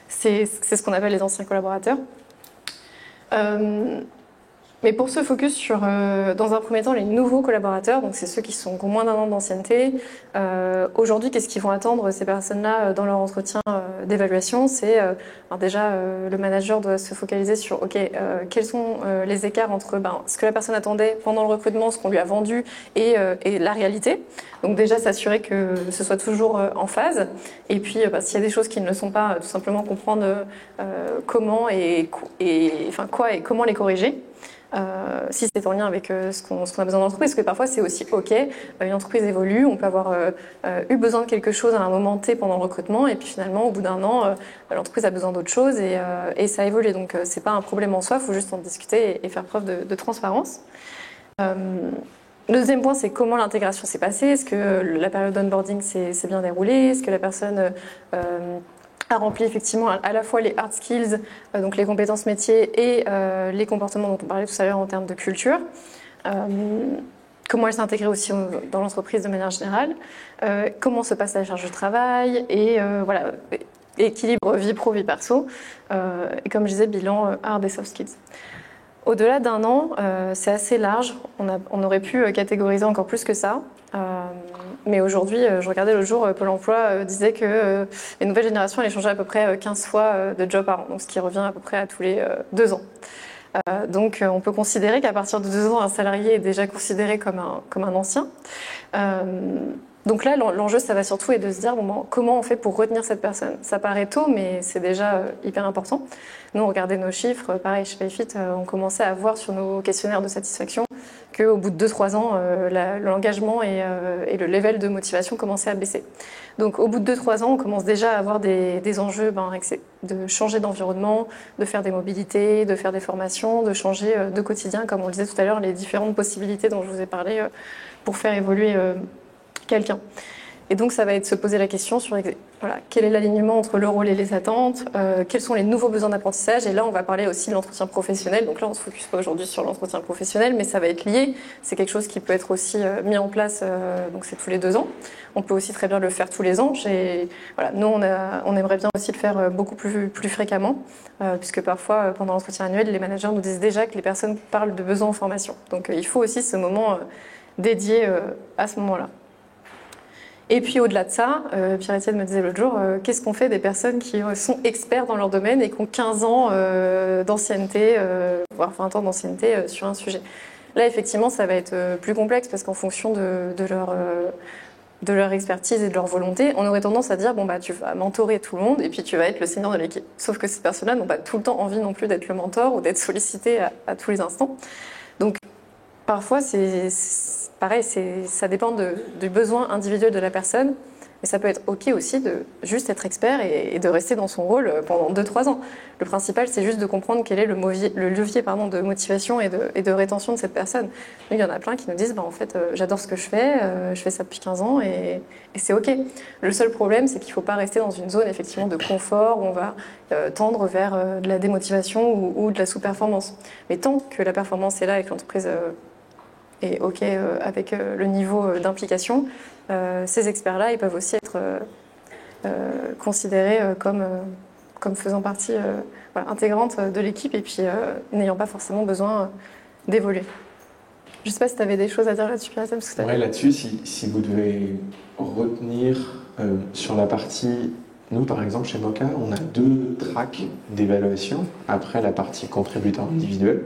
c'est ce qu'on appelle les anciens collaborateurs. Mais pour se focus sur, dans un premier temps, les nouveaux collaborateurs, donc c'est ceux qui ont moins d'1 an d'ancienneté. Aujourd'hui, qu'est-ce qu'ils vont attendre ces personnes-là dans leur entretien d'évaluation? C'est déjà, le manager doit se focaliser sur quels sont les écarts entre ce que la personne attendait pendant le recrutement, ce qu'on lui a vendu et la réalité. Donc déjà, s'assurer que ce soit toujours en phase. Et puis, s'il y a des choses qui ne le sont pas, tout simplement comprendre comment et comment les corriger. si c'est en lien avec ce qu'on a besoin d'entreprise, parce que parfois c'est aussi OK, une entreprise évolue, on peut avoir eu besoin de quelque chose à un moment T pendant le recrutement, et puis finalement au bout d'un an, l'entreprise a besoin d'autre chose et ça a évolué. Donc c'est pas un problème en soi, il faut juste en discuter et faire preuve de transparence. Le deuxième point, c'est comment l'intégration s'est passée. Est-ce que la période d'onboarding s'est bien déroulée? Est-ce que la personne a rempli effectivement à la fois les hard skills, donc les compétences métiers et les comportements dont on parlait tout à l'heure en termes de culture. Comment elle s'est intégrée aussi dans l'entreprise de manière générale. Comment se passe la charge de travail et voilà, équilibre vie pro, vie perso. Et comme je disais, bilan hard et soft skills. Au-delà d'un an, c'est assez large. On aurait pu catégoriser encore plus que ça. Mais aujourd'hui, je regardais l'autre jour, Pôle emploi disait que les nouvelles générations allaient changer à peu près 15 fois de job par an, donc ce qui revient à peu près à tous les 2 ans. Donc on peut considérer qu'à partir de 2 ans, un salarié est déjà considéré comme un ancien. Donc là, l'enjeu, ça va surtout être de se dire comment on fait pour retenir cette personne. Ça paraît tôt, mais c'est déjà hyper important. Nous, on regardait nos chiffres, pareil, chez Payfit, on commençait à voir sur nos questionnaires de satisfaction qu'au bout de 2-3 ans, l'engagement et le level de motivation commençaient à baisser. Donc au bout de 2-3 ans, on commence déjà à avoir des enjeux de changer d'environnement, de faire des mobilités, de faire des formations, de changer de quotidien, comme on le disait tout à l'heure, les différentes possibilités dont je vous ai parlé pour faire évoluer quelqu'un. Et donc ça va être se poser la question sur quel est l'alignement entre le rôle et les attentes, quels sont les nouveaux besoins d'apprentissage, et là on va parler aussi de l'entretien professionnel. Donc là on ne se focus pas aujourd'hui sur l'entretien professionnel, mais ça va être lié, c'est quelque chose qui peut être aussi mis en place, donc c'est tous les 2 ans. On peut aussi très bien le faire tous les ans. Nous on aimerait bien aussi le faire beaucoup plus fréquemment, puisque parfois pendant l'entretien annuel, les managers nous disent déjà que les personnes parlent de besoins en formation. Donc il faut aussi ce moment dédié à ce moment-là. Et puis au-delà de ça, Pierre-Étienne me disait l'autre jour, qu'est-ce qu'on fait des personnes qui sont experts dans leur domaine et qui ont 15 ans d'ancienneté, voire 20 ans d'ancienneté sur un sujet. Là, effectivement, ça va être plus complexe parce qu'en fonction de leur expertise et de leur volonté, on aurait tendance à dire, tu vas mentorer tout le monde et puis tu vas être le senior de l'équipe. Sauf que ces personnes-là n'ont pas tout le temps envie non plus d'être le mentor ou d'être sollicité à tous les instants. Donc, parfois, c'est pareil, ça dépend du besoin individuel de la personne, mais ça peut être OK aussi de juste être expert et de rester dans son rôle pendant 2-3 ans. Le principal, c'est juste de comprendre quel est le levier de motivation et de rétention de cette personne. Nous, il y en a plein qui nous disent, en fait, j'adore ce que je fais ça depuis 15 ans et c'est OK. Le seul problème, c'est qu'il ne faut pas rester dans une zone effectivement de confort où on va tendre vers de la démotivation ou de la sous-performance. Mais tant que la performance est là et que l'entreprise et OK avec le niveau d'implication, ces experts-là, ils peuvent aussi être considérés comme faisant partie intégrante de l'équipe et puis n'ayant pas forcément besoin d'évoluer. Je ne sais pas si tu avais des choses à dire là-dessus, Pierre-Étienne. Ouais, là-dessus, si vous devez retenir sur la partie... Nous, par exemple, chez Moka, on a 2 tracks d'évaluation après la partie contributeur individuel.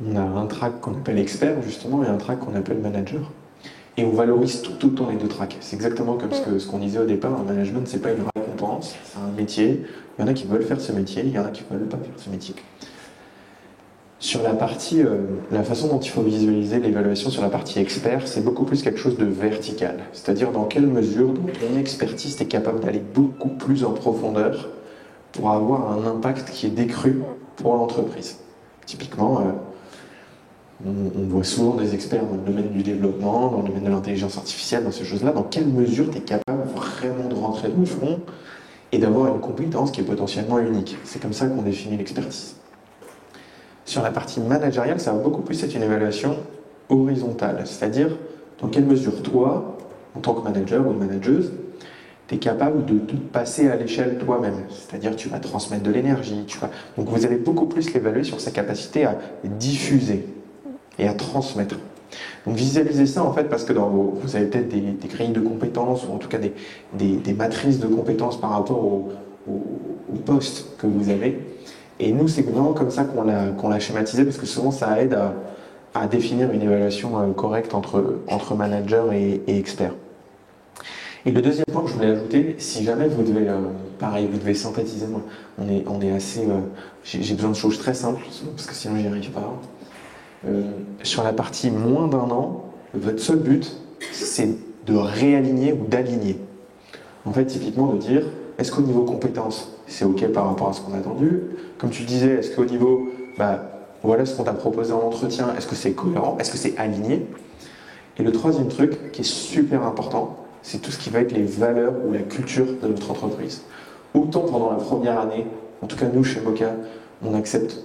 On a un track qu'on appelle expert, justement, et un track qu'on appelle manager. Et on valorise tout autant les 2 tracks. C'est exactement comme ce qu'on disait au départ, un management, c'est pas une récompense, c'est un métier. Il y en a qui veulent faire ce métier, il y en a qui ne veulent pas faire ce métier. Sur la partie, la façon dont il faut visualiser l'évaluation sur la partie expert, c'est beaucoup plus quelque chose de vertical. C'est-à-dire dans quelle mesure, dans ton expertise, tu es capable d'aller beaucoup plus en profondeur pour avoir un impact qui est décru pour l'entreprise. Typiquement, on voit souvent des experts dans le domaine du développement, dans le domaine de l'intelligence artificielle, dans ces choses-là. Dans quelle mesure tu es capable vraiment de rentrer dans le front et d'avoir une compétence qui est potentiellement unique. C'est comme ça qu'on définit l'expertise. Sur la partie managériale, ça va beaucoup plus être une évaluation horizontale. C'est-à-dire, dans quelle mesure toi, en tant que manager ou manageuse, tu es capable de te passer à l'échelle toi-même. C'est-à-dire, tu vas transmettre de l'énergie. Donc vous allez beaucoup plus l'évaluer sur sa capacité à diffuser et à transmettre. Donc visualisez ça en fait parce que vous avez peut-être des grilles de compétences ou en tout cas des matrices de compétences par rapport au poste que vous avez. Et nous, c'est vraiment comme ça qu'on l'a schématisé parce que souvent ça aide à définir une évaluation correcte entre manager et expert. Et le deuxième point que je voulais ajouter, si jamais vous devez, pareil, vous devez synthétiser, moi, on est assez, j'ai besoin de choses très simples, parce que sinon j'y arrive pas. Sur la partie moins d'un an, votre seul but, c'est de réaligner ou d'aligner. En fait, typiquement de dire, est-ce qu'au niveau compétences, c'est OK par rapport à ce qu'on a attendu? Comme tu le disais, est-ce qu'au niveau, voilà ce qu'on t'a proposé en entretien, est-ce que c'est cohérent? Est-ce que c'est aligné? Et le troisième truc, qui est super important, c'est tout ce qui va être les valeurs ou la culture de notre entreprise. Autant pendant la première année, en tout cas nous chez Moka, on accepte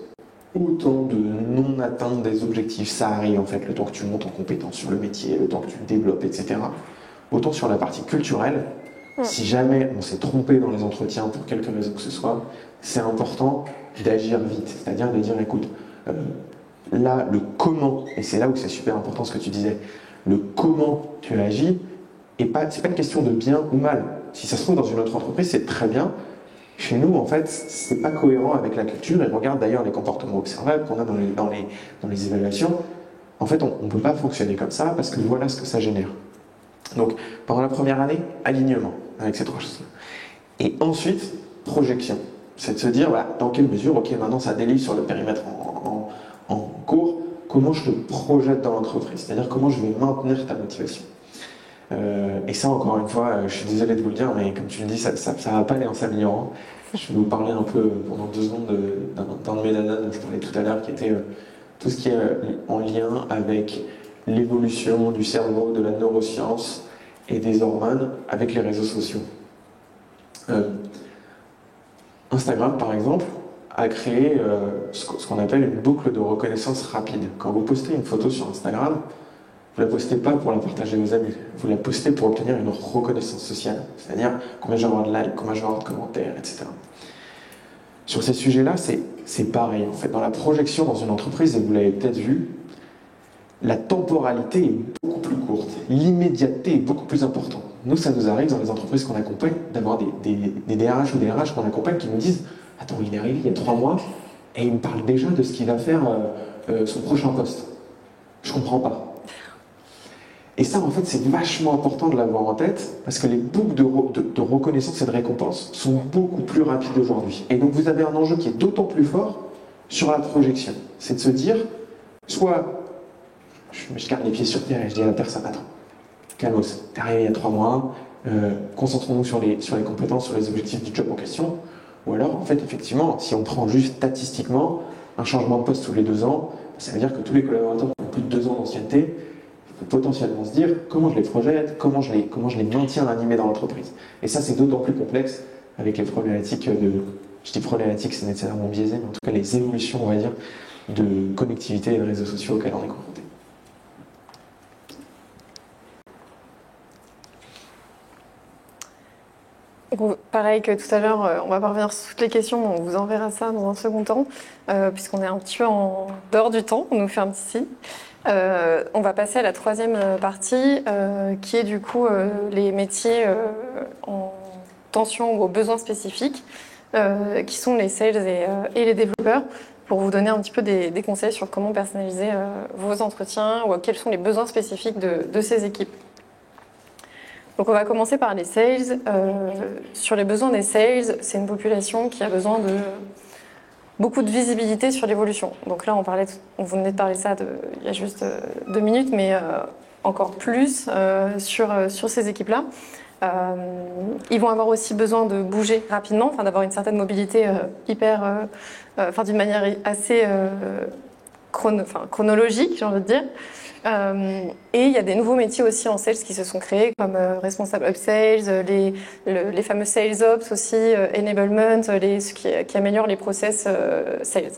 autant de non-atteinte des objectifs, ça arrive en fait, le temps que tu montes en compétence sur le métier, le temps que tu le développes, etc. Autant sur la partie culturelle, si jamais on s'est trompé dans les entretiens pour quelque raison que ce soit, c'est important d'agir vite, c'est-à-dire de dire écoute, là le comment, et c'est là où c'est super important ce que tu disais, le comment tu agis, et c'est pas une question de bien ou mal. Si ça se trouve dans une autre entreprise, c'est très bien. Chez nous, en fait, c'est pas cohérent avec la culture, et regarde d'ailleurs les comportements observables qu'on a dans les évaluations. En fait, on ne peut pas fonctionner comme ça parce que voilà ce que ça génère. Donc, pendant la première année, alignement avec ces trois choses-là. Et ensuite, projection. C'est de se dire, dans quelle mesure, ok, maintenant ça délivre sur le périmètre en cours, comment je le projette dans l'entreprise, c'est-à-dire comment je vais maintenir ta motivation. Et ça, encore une fois, je suis désolé de vous le dire, mais comme tu le dis, ça va pas aller en s'améliorant. Je vais vous parler un peu pendant 2 secondes d'un de mes nanas dont je parlais tout à l'heure, qui était tout ce qui est en lien avec l'évolution du cerveau, de la neuroscience et des hormones avec les réseaux sociaux. Instagram, par exemple, a créé ce qu'on appelle une boucle de reconnaissance rapide. Quand vous postez une photo sur Instagram, vous ne la postez pas pour la partager à vos amis, vous la postez pour obtenir une reconnaissance sociale, c'est-à-dire combien je vais avoir de likes, combien je vais avoir de commentaires, etc. Sur ces sujets-là, c'est pareil. En fait, dans la projection dans une entreprise, et vous l'avez peut-être vu, la temporalité est beaucoup plus courte, l'immédiateté est beaucoup plus importante. Nous, ça nous arrive dans les entreprises qu'on accompagne d'avoir des DRH ou des RH qu'on accompagne qui nous disent « Attends, il est arrivé il y a 3 mois et il me parle déjà de ce qu'il va faire son prochain poste. Je comprends pas. » Et ça, en fait, c'est vachement important de l'avoir en tête parce que les boucles de reconnaissance et de récompense sont beaucoup plus rapides aujourd'hui. Et donc, vous avez un enjeu qui est d'autant plus fort sur la projection. C'est de se dire, soit je garde les pieds sur terre et je dis à la personne, attends, calmos, t'es arrivé il y a 3 mois, concentrons-nous sur les compétences, sur les objectifs du job en question. Ou alors, en fait, effectivement, si on prend juste statistiquement un changement de poste tous les 2 ans, ça veut dire que tous les collaborateurs qui ont plus de 2 ans d'ancienneté, potentiellement se dire comment je les projette, comment je les maintiens animés dans l'entreprise. Et ça, c'est d'autant plus complexe avec les problématiques je dis problématiques, c'est nécessairement biaisé, mais en tout cas les évolutions, on va dire, de connectivité et de réseaux sociaux auxquels on est confronté. Pareil que tout à l'heure, on va pas revenir sur toutes les questions, on vous enverra ça dans un second temps, puisqu'on est un petit peu en dehors du temps, on nous fait un petit signe. On va passer à la troisième partie, qui est du coup les métiers en tension ou aux besoins spécifiques, qui sont les sales et les développeurs, pour vous donner un petit peu des conseils sur comment personnaliser vos entretiens ou quels sont les besoins spécifiques de ces équipes. Donc on va commencer par les sales. Sur les besoins des sales, c'est une population qui a besoin de beaucoup de visibilité sur l'évolution. Donc là, on venait de parler de ça il y a juste 2 minutes, mais encore plus sur ces équipes-là. Ils vont avoir aussi besoin de bouger rapidement, d'avoir une certaine mobilité d'une manière assez chronologique, j'ai envie de dire. Et il y a des nouveaux métiers aussi en sales qui se sont créés, comme responsable upsales, les fameux sales ops aussi, enablement, ce qui améliore les process sales.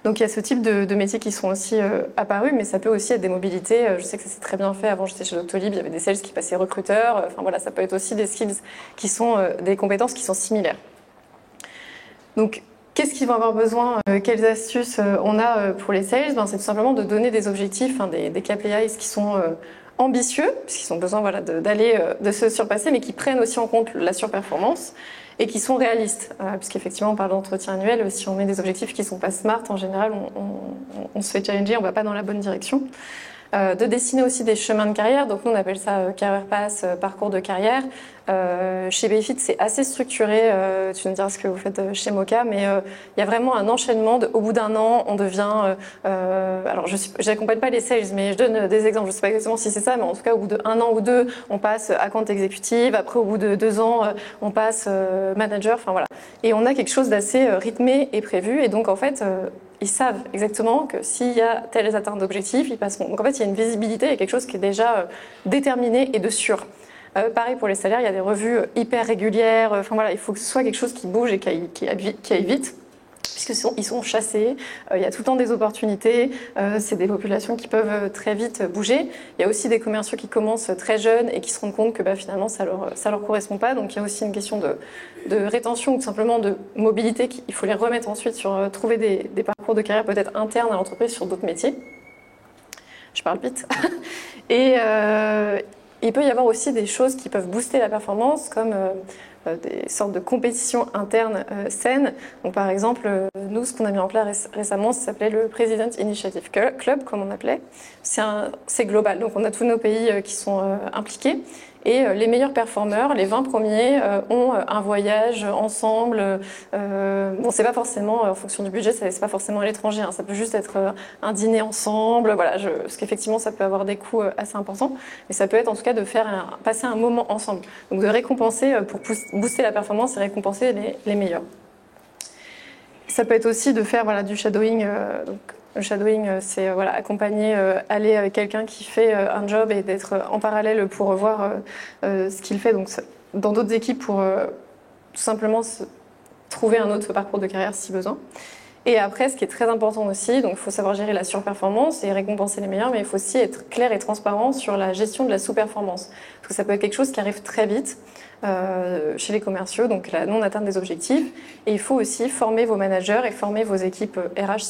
Donc il y a ce type de métiers qui sont aussi apparus, mais ça peut aussi être des mobilités. Je sais que ça s'est très bien fait. Avant, j'étais chez Doctolib, il y avait des sales qui passaient recruteurs. Enfin voilà, ça peut être aussi des skills qui sont des compétences qui sont similaires. Donc qu'est-ce qu'ils vont avoir besoin? Quelles astuces on a pour les sales? C'est tout simplement de donner des objectifs, des KPIs qui sont ambitieux, puisqu'ils ont besoin de se surpasser, mais qui prennent aussi en compte la surperformance et qui sont réalistes. Puisqu'effectivement, on parle d'entretien annuel, si on met des objectifs qui ne sont pas smart, en général, on se fait challenger, on ne va pas dans la bonne direction. de dessiner aussi des chemins de carrière. Donc nous on appelle ça Career Path, parcours de carrière. Chez Payfit, c'est assez structuré. Tu me diras ce que vous faites chez Moka, mais il y a vraiment un enchaînement. Au bout d'un an, on devient. Alors, je n'accompagne pas les sales, mais je donne des exemples. Je ne sais pas exactement si c'est ça, mais en tout cas, au bout d'un an ou deux, on passe account exécutive. Après, au bout de 2 ans, on passe manager. Enfin voilà. Et on a quelque chose d'assez rythmé et prévu. Et donc, en fait, ils savent exactement que s'il y a telles atteintes d'objectifs, ils passeront. Donc, en fait, il y a une visibilité, il y a quelque chose qui est déjà déterminé et de sûr. Pareil pour les salaires, il y a des revues hyper régulières. Enfin voilà, il faut que ce soit quelque chose qui bouge et qui aille vite, puisqu'ils sont chassés. Il y a tout le temps des opportunités. C'est des populations qui peuvent très vite bouger. Il y a aussi des commerciaux qui commencent très jeunes et qui se rendent compte que finalement ça leur correspond pas. Donc il y a aussi une question de rétention ou tout simplement de mobilité. Il faut les remettre ensuite sur trouver des parcours de carrière peut-être internes à l'entreprise sur d'autres métiers. Je parle vite. Et il peut y avoir aussi des choses qui peuvent booster la performance, comme des sortes de compétitions internes saines. Donc, par exemple, nous, ce qu'on a mis en place récemment, ça s'appelait le President Initiative Club, comme on appelait. C'est global, donc on a tous nos pays qui sont impliqués. Et les meilleurs performeurs, les 20 premiers, ont un voyage ensemble. Bon, c'est pas forcément, en fonction du budget, c'est pas forcément à l'étranger. Hein, ça peut juste être un dîner ensemble. Voilà, parce qu'effectivement, ça peut avoir des coûts assez importants. Mais ça peut être en tout cas de passer un moment ensemble. Donc de récompenser, pour booster la performance et récompenser les meilleurs. Ça peut être aussi de faire du shadowing. Le shadowing, c'est accompagner, aller avec quelqu'un qui fait un job et d'être en parallèle pour voir ce qu'il fait. Donc, dans d'autres équipes pour tout simplement trouver un autre parcours de carrière si besoin. Et après, ce qui est très important aussi, donc il faut savoir gérer la surperformance et récompenser les meilleurs, mais il faut aussi être clair et transparent sur la gestion de la sous-performance. Parce que ça peut être quelque chose qui arrive très vite chez les commerciaux, donc la non-atteinte des objectifs. Et il faut aussi former vos managers et former vos équipes RH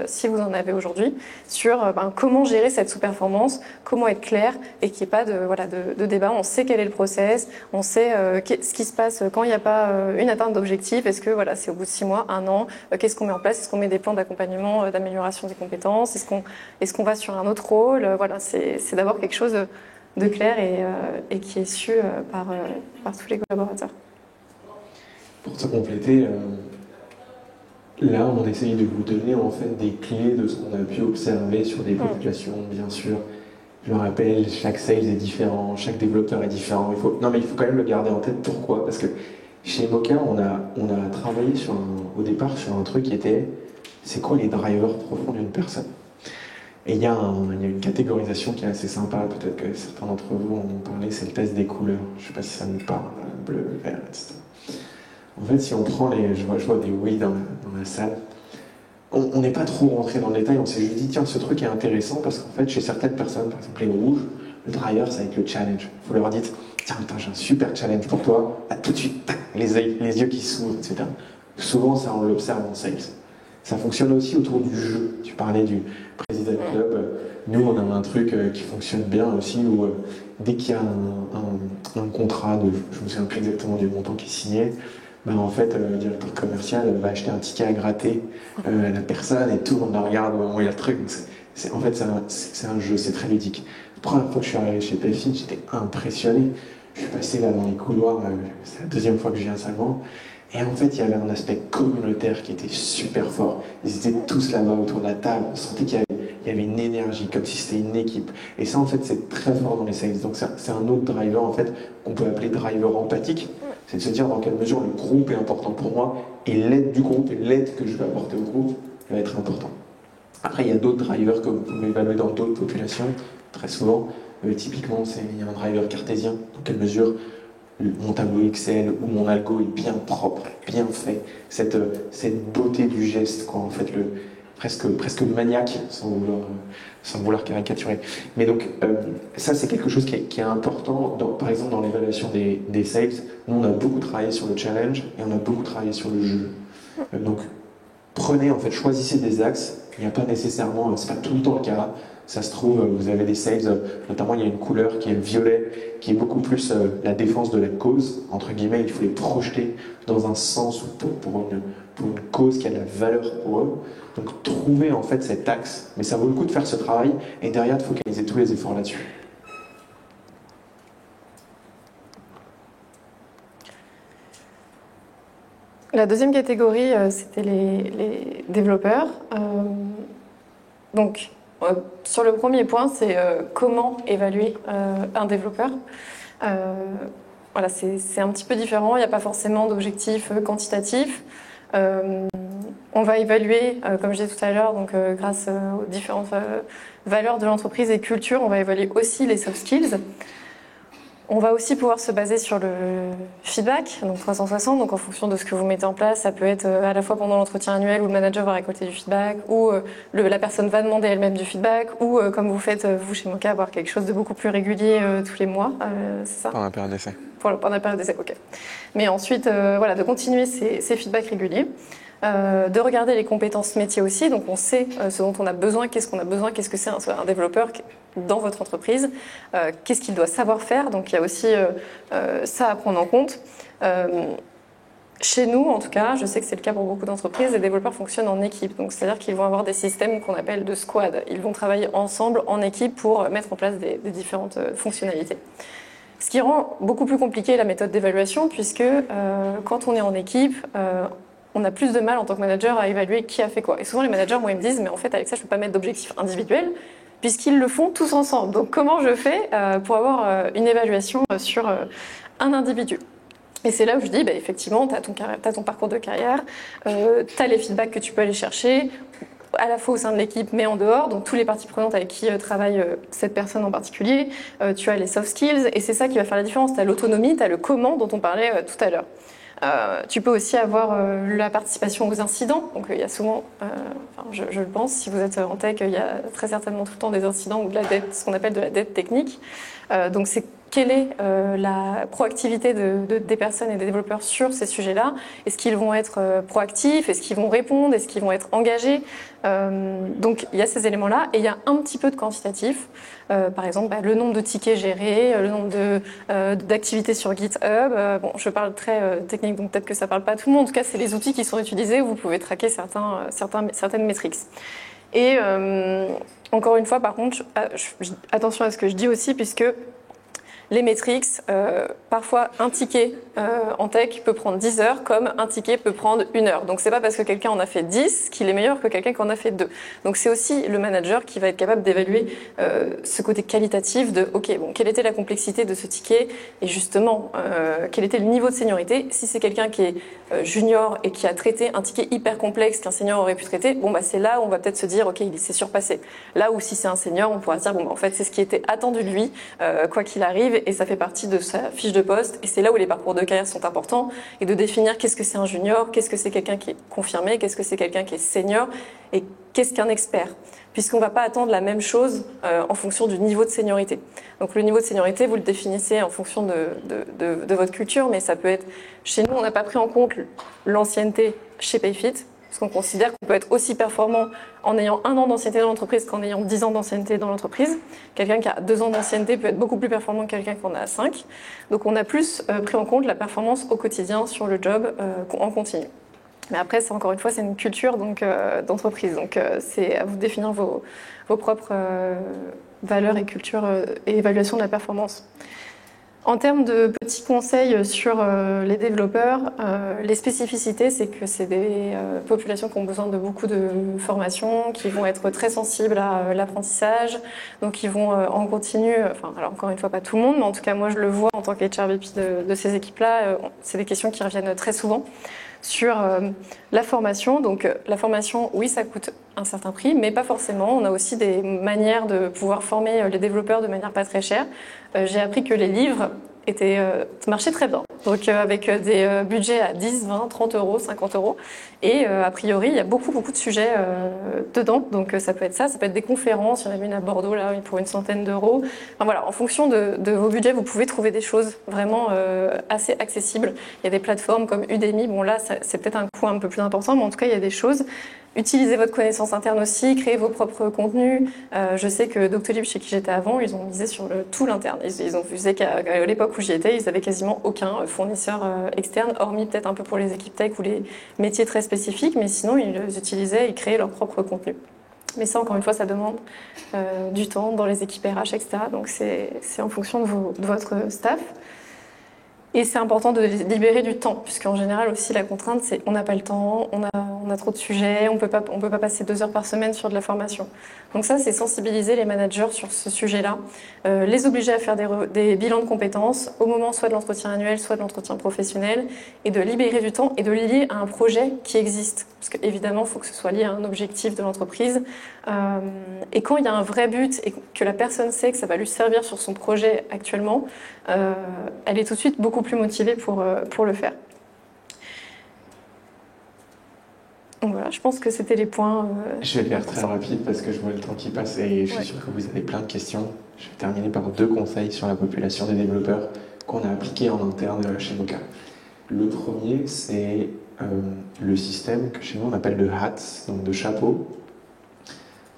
si vous en avez aujourd'hui sur comment gérer cette sous-performance, comment être clair et qu'il n'y ait pas de débat. On sait quel est le process, on sait ce qui se passe quand il n'y a pas une atteinte d'objectif. Est-ce que c'est au bout de 6 mois, 1 an, qu'est-ce qu'on met en place? Est-ce qu'on met des plans d'accompagnement, d'amélioration des compétences? Est-ce qu'on va sur un autre rôle? C'est d'abord quelque chose de clair et qui est su par tous les collaborateurs. Pour te compléter, là on essaye de vous donner en fait des clés de ce qu'on a pu observer sur des populations, bien sûr. Je me rappelle, chaque sales est différent, chaque développeur est différent. Mais il faut quand même le garder en tête. Pourquoi? Parce que chez Moka, on a travaillé au départ sur un truc qui était c'est quoi les drivers profonds d'une personne? Et il y a une catégorisation qui est assez sympa, peut-être que certains d'entre vous en ont parlé, c'est le test des couleurs. Je ne sais pas si ça nous parle, bleu, vert, etc. En fait, si on prend je vois des oui dans la salle, on n'est pas trop rentré dans le détail, on s'est juste dit, tiens, ce truc est intéressant parce qu'en fait, chez certaines personnes, par exemple les rouges, le driver, ça va être le challenge. Vous leur dites, tiens, j'ai un super challenge pour toi, tout de suite, tac, les yeux qui s'ouvrent, etc. Souvent, ça, on l'observe en sales. Ça fonctionne aussi autour du jeu. Tu parlais du President Club. Nous, on a un truc qui fonctionne bien aussi où dès qu'il y a un contrat je me souviens plus exactement du montant qui est signé, en fait, le directeur commercial va acheter un ticket à gratter à la personne et tout le monde la regarde au moment où il y a le truc. En fait, c'est un jeu, c'est très ludique. La première fois que je suis arrivé chez Payfit, j'étais impressionné. Je suis passé là dans les couloirs, c'est la deuxième fois que je viens seulement. Et en fait, il y avait un aspect communautaire qui était super fort. Ils étaient tous là-bas autour de la table. On sentait qu'il y avait une énergie, comme si c'était une équipe. Et ça, en fait, c'est très fort dans les sales. Donc, c'est un autre driver, en fait, qu'on peut appeler driver empathique. C'est de se dire dans quelle mesure le groupe est important pour moi et l'aide du groupe et l'aide que je vais apporter au groupe va être important. Après, il y a d'autres drivers que vous pouvez évaluer dans d'autres populations, très souvent. Typiquement, il y a un driver cartésien. Dans quelle mesure mon tableau Excel ou mon algo est bien propre, bien fait, cette beauté du geste, quoi, en fait, presque maniaque, sans vouloir caricaturer. Mais donc, ça, c'est quelque chose qui est important, par exemple, dans l'évaluation des sales. Nous, on a beaucoup travaillé sur le challenge et on a beaucoup travaillé sur le jeu. Donc, choisissez des axes. Il n'y a pas nécessairement, c'est pas tout le temps le cas, Ça se trouve, vous avez des sales, notamment il y a une couleur qui est le violet, qui est beaucoup plus la défense de la cause. Entre guillemets, il faut les projeter dans un sens ou pour une cause qui a de la valeur pour eux. Donc trouver en fait cet axe. Mais ça vaut le coup de faire ce travail et derrière de focaliser tous les efforts là-dessus. La deuxième catégorie, c'était les développeurs. Donc, sur le premier point, c'est comment évaluer un développeur. Voilà, c'est un petit peu différent, il n'y a pas forcément d'objectif quantitatif. On va évaluer, comme je disais tout à l'heure, donc grâce aux différentes valeurs de l'entreprise et culture, on va évaluer aussi les soft skills. On va aussi pouvoir se baser sur le feedback, donc 360, donc en fonction de ce que vous mettez en place, ça peut être à la fois pendant l'entretien annuel où le manager va récolter du feedback, ou la personne va demander elle-même du feedback, ou comme vous faites, vous chez Moka, avoir quelque chose de beaucoup plus régulier tous les mois, c'est ça ? Pendant la période d'essai. Pendant la période d'essai, ok. Mais ensuite, voilà, de continuer ces feedbacks réguliers. De regarder les compétences métiers aussi, donc on sait ce dont on a besoin, qu'est-ce que c'est un développeur dans votre entreprise, qu'est-ce qu'il doit savoir faire, donc il y a aussi ça à prendre en compte. Chez nous, en tout cas, je sais que c'est le cas pour beaucoup d'entreprises, les développeurs fonctionnent en équipe, donc c'est-à-dire qu'ils vont avoir des systèmes qu'on appelle de squad, ils vont travailler ensemble en équipe pour mettre en place des différentes fonctionnalités. Ce qui rend beaucoup plus compliqué la méthode d'évaluation, puisque quand on est en équipe, on a plus de mal en tant que manager à évaluer qui a fait quoi. Et souvent les managers, moi, ils me disent, mais en fait Alexa, je ne peux pas mettre d'objectifs individuels puisqu'ils le font tous ensemble. Donc comment je fais pour avoir une évaluation sur un individu ? Et c'est là où je dis, bah, effectivement, tu as ton parcours de carrière, tu as les feedbacks que tu peux aller chercher, à la fois au sein de l'équipe mais en dehors, donc tous les parties prenantes avec qui travaille cette personne en particulier, tu as les soft skills et c'est ça qui va faire la différence, tu as l'autonomie, tu as le comment dont on parlait tout à l'heure. Tu peux aussi avoir la participation aux incidents. Donc il y a souvent, je le pense, si vous êtes en tech, il y a très certainement tout le temps des incidents ou de la dette, ce qu'on appelle de la dette technique. Donc c'est quelle est la proactivité des personnes et des développeurs sur ces sujets-là? Est-ce qu'ils vont être proactifs? Est-ce qu'ils vont répondre? Est-ce qu'ils vont être engagés? Donc il y a ces éléments-là et il y a un petit peu de quantitatif. Par exemple, le nombre de tickets gérés, le nombre d'activités sur GitHub. Bon, je parle très technique, donc peut-être que ça ne parle pas à tout le monde. En tout cas, c'est les outils qui sont utilisés où vous pouvez traquer certaines métriques. Et encore une fois, par contre, attention à ce que je dis aussi, puisque les métriques, parfois un ticket en tech peut prendre 10 heures comme un ticket peut prendre 1 heure. Donc c'est pas parce que quelqu'un en a fait 10 qu'il est meilleur que quelqu'un qui en a fait 2. Donc c'est aussi le manager qui va être capable d'évaluer ce côté qualitatif de ok, bon, quelle était la complexité de ce ticket et justement quel était le niveau de seniorité. Si c'est quelqu'un qui est junior et qui a traité un ticket hyper complexe qu'un senior aurait pu traiter, bon bah c'est là où on va peut-être se dire ok, il s'est surpassé. Là où si c'est un senior, on pourra se dire bon bah en fait c'est ce qui était attendu de lui quoi qu'il arrive. Et ça fait partie de sa fiche de poste. Et c'est là où les parcours de carrière sont importants. Et de définir qu'est-ce que c'est un junior, qu'est-ce que c'est quelqu'un qui est confirmé, qu'est-ce que c'est quelqu'un qui est senior et qu'est-ce qu'un expert. Puisqu'on ne va pas attendre la même chose en fonction du niveau de seniorité. Donc le niveau de seniorité, vous le définissez en fonction de votre culture, mais ça peut être... Chez nous, on n'a pas pris en compte l'ancienneté chez Payfit, parce qu'on considère qu'on peut être aussi performant en ayant 1 an d'ancienneté dans l'entreprise qu'en ayant 10 ans d'ancienneté dans l'entreprise. Quelqu'un qui a 2 ans d'ancienneté peut être beaucoup plus performant que quelqu'un qui en a 5. Donc on a plus pris en compte la performance au quotidien sur le job en continu. Mais après, encore une fois, c'est une culture d'entreprise. Donc c'est à vous de définir vos propres valeurs et culture et évaluation de la performance. En termes de petits conseils sur les développeurs, les spécificités, c'est que c'est des populations qui ont besoin de beaucoup de formation, qui vont être très sensibles à l'apprentissage, donc ils vont en continu, alors encore une fois pas tout le monde, mais en tout cas moi je le vois en tant qu'HRBP de ces équipes-là, c'est des questions qui reviennent très souvent sur la formation. Donc la formation, oui, ça coûte un certain prix, mais pas forcément. On a aussi des manières de pouvoir former les développeurs de manière pas très chère. J'ai appris que les livres marchaient très bien. Donc avec des budgets à 10, 20, 30 euros, 50 euros. Et a priori, il y a beaucoup de sujets dedans. Donc ça peut être ça peut être des conférences. Il y en a une à Bordeaux là, pour une centaine d'euros. Enfin, voilà, en fonction de vos budgets, vous pouvez trouver des choses vraiment assez accessibles. Il y a des plateformes comme Udemy. Bon là, c'est peut-être un coût un peu plus important, mais en tout cas, il y a des choses. Utilisez votre connaissance interne aussi, créez vos propres contenus. Je sais que Doctolib, chez qui j'étais avant, ils ont misé sur tout l'interne. Ils ont vu qu'à l'époque où j'y étais, ils avaient quasiment aucun fournisseur externe, hormis peut-être un peu pour les équipes tech ou les métiers très spécifiques, mais sinon ils utilisaient, ils créaient leur propre contenu. Mais ça, encore une fois, ça demande du temps dans les équipes RH, etc. Donc c'est en fonction de votre staff. Et c'est important de libérer du temps, puisqu'en général aussi la contrainte, c'est on n'a pas le temps, on a trop de sujets, on peut pas passer 2 heures par semaine sur de la formation. Donc ça, c'est sensibiliser les managers sur ce sujet-là, les obliger à faire des bilans de compétences au moment soit de l'entretien annuel, soit de l'entretien professionnel, et de libérer du temps et de le lier à un projet qui existe. Parce qu'évidemment, il faut que ce soit lié à un objectif de l'entreprise. Et quand il y a un vrai but et que la personne sait que ça va lui servir sur son projet actuellement, elle est tout de suite beaucoup plus motivée pour le faire. Donc voilà, je pense que c'était les points. Je vais faire très rapide parce que je vois le temps qui passe et je suis sûr que vous avez plein de questions. Je vais terminer par 2 conseils sur la population des développeurs qu'on a appliqués en interne chez Moka. Le premier, c'est le système que chez nous on appelle de hats, donc de chapeau.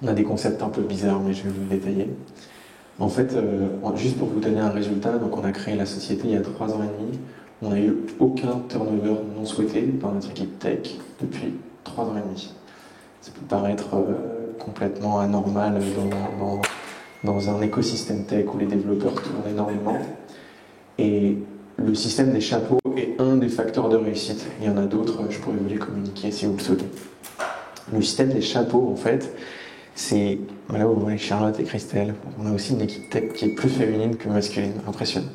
On a des concepts un peu bizarres, mais je vais vous le détailler. En fait, juste pour vous donner un résultat, donc on a créé la société il y a 3 ans et demi. On n'a eu aucun turnover non souhaité dans notre équipe tech depuis 3 ans et demi. Ça peut paraître complètement anormal dans un écosystème tech où les développeurs tournent énormément. Et le système des chapeaux est un des facteurs de réussite. Il y en a d'autres, je pourrais vous les communiquer si vous le souhaitez. Le système des chapeaux, en fait, c'est... Là, vous voyez Charlotte et Christelle. On a aussi une équipe tech qui est plus féminine que masculine. Impressionnant.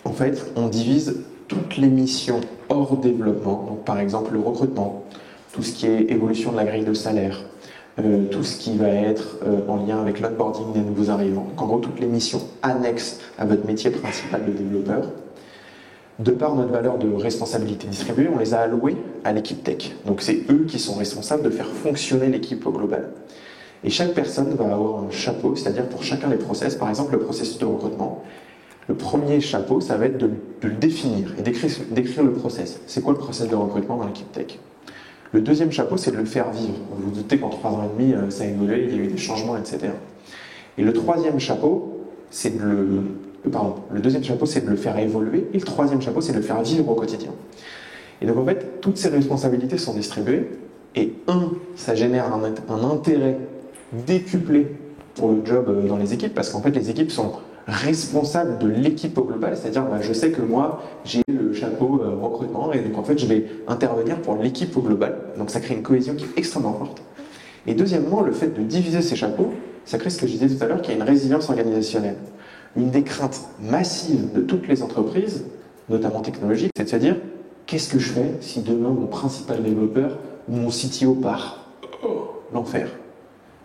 En fait, on divise toutes les missions hors développement. Donc, par exemple, le recrutement, tout ce qui est évolution de la grille de salaire, tout ce qui va être en lien avec l'onboarding des nouveaux arrivants. Donc, en gros, toutes les missions annexes à votre métier principal de développeur. De par notre valeur de responsabilité distribuée, on les a alloués à l'équipe tech. Donc c'est eux qui sont responsables de faire fonctionner l'équipe au global. Et chaque personne va avoir un chapeau, c'est-à-dire pour chacun des process, par exemple le processus de recrutement. Le premier chapeau, ça va être de le définir et d'écrire le process. C'est quoi le process de recrutement dans l'équipe tech? Le deuxième chapeau, c'est de le faire vivre. Vous vous doutez qu'en 3 ans et demi, ça a évolué, il y a eu des changements, etc. Et le troisième chapeau, c'est de le deuxième chapeau, c'est de le faire évoluer, et le troisième chapeau, c'est de le faire vivre au quotidien. Et donc en fait, toutes ces responsabilités sont distribuées, et ça génère un intérêt décuplé pour le job dans les équipes, parce qu'en fait, les équipes sont responsables de l'équipe au global, c'est-à-dire je sais que moi, j'ai le chapeau recrutement, et donc en fait, je vais intervenir pour l'équipe au global. Donc ça crée une cohésion qui est extrêmement forte. Et deuxièmement, le fait de diviser ces chapeaux, ça crée ce que je disais tout à l'heure, qui est une résilience organisationnelle. Une des craintes massives de toutes les entreprises, notamment technologiques, c'est de se dire qu'est-ce que je fais si demain mon principal développeur ou mon CTO part? L'enfer.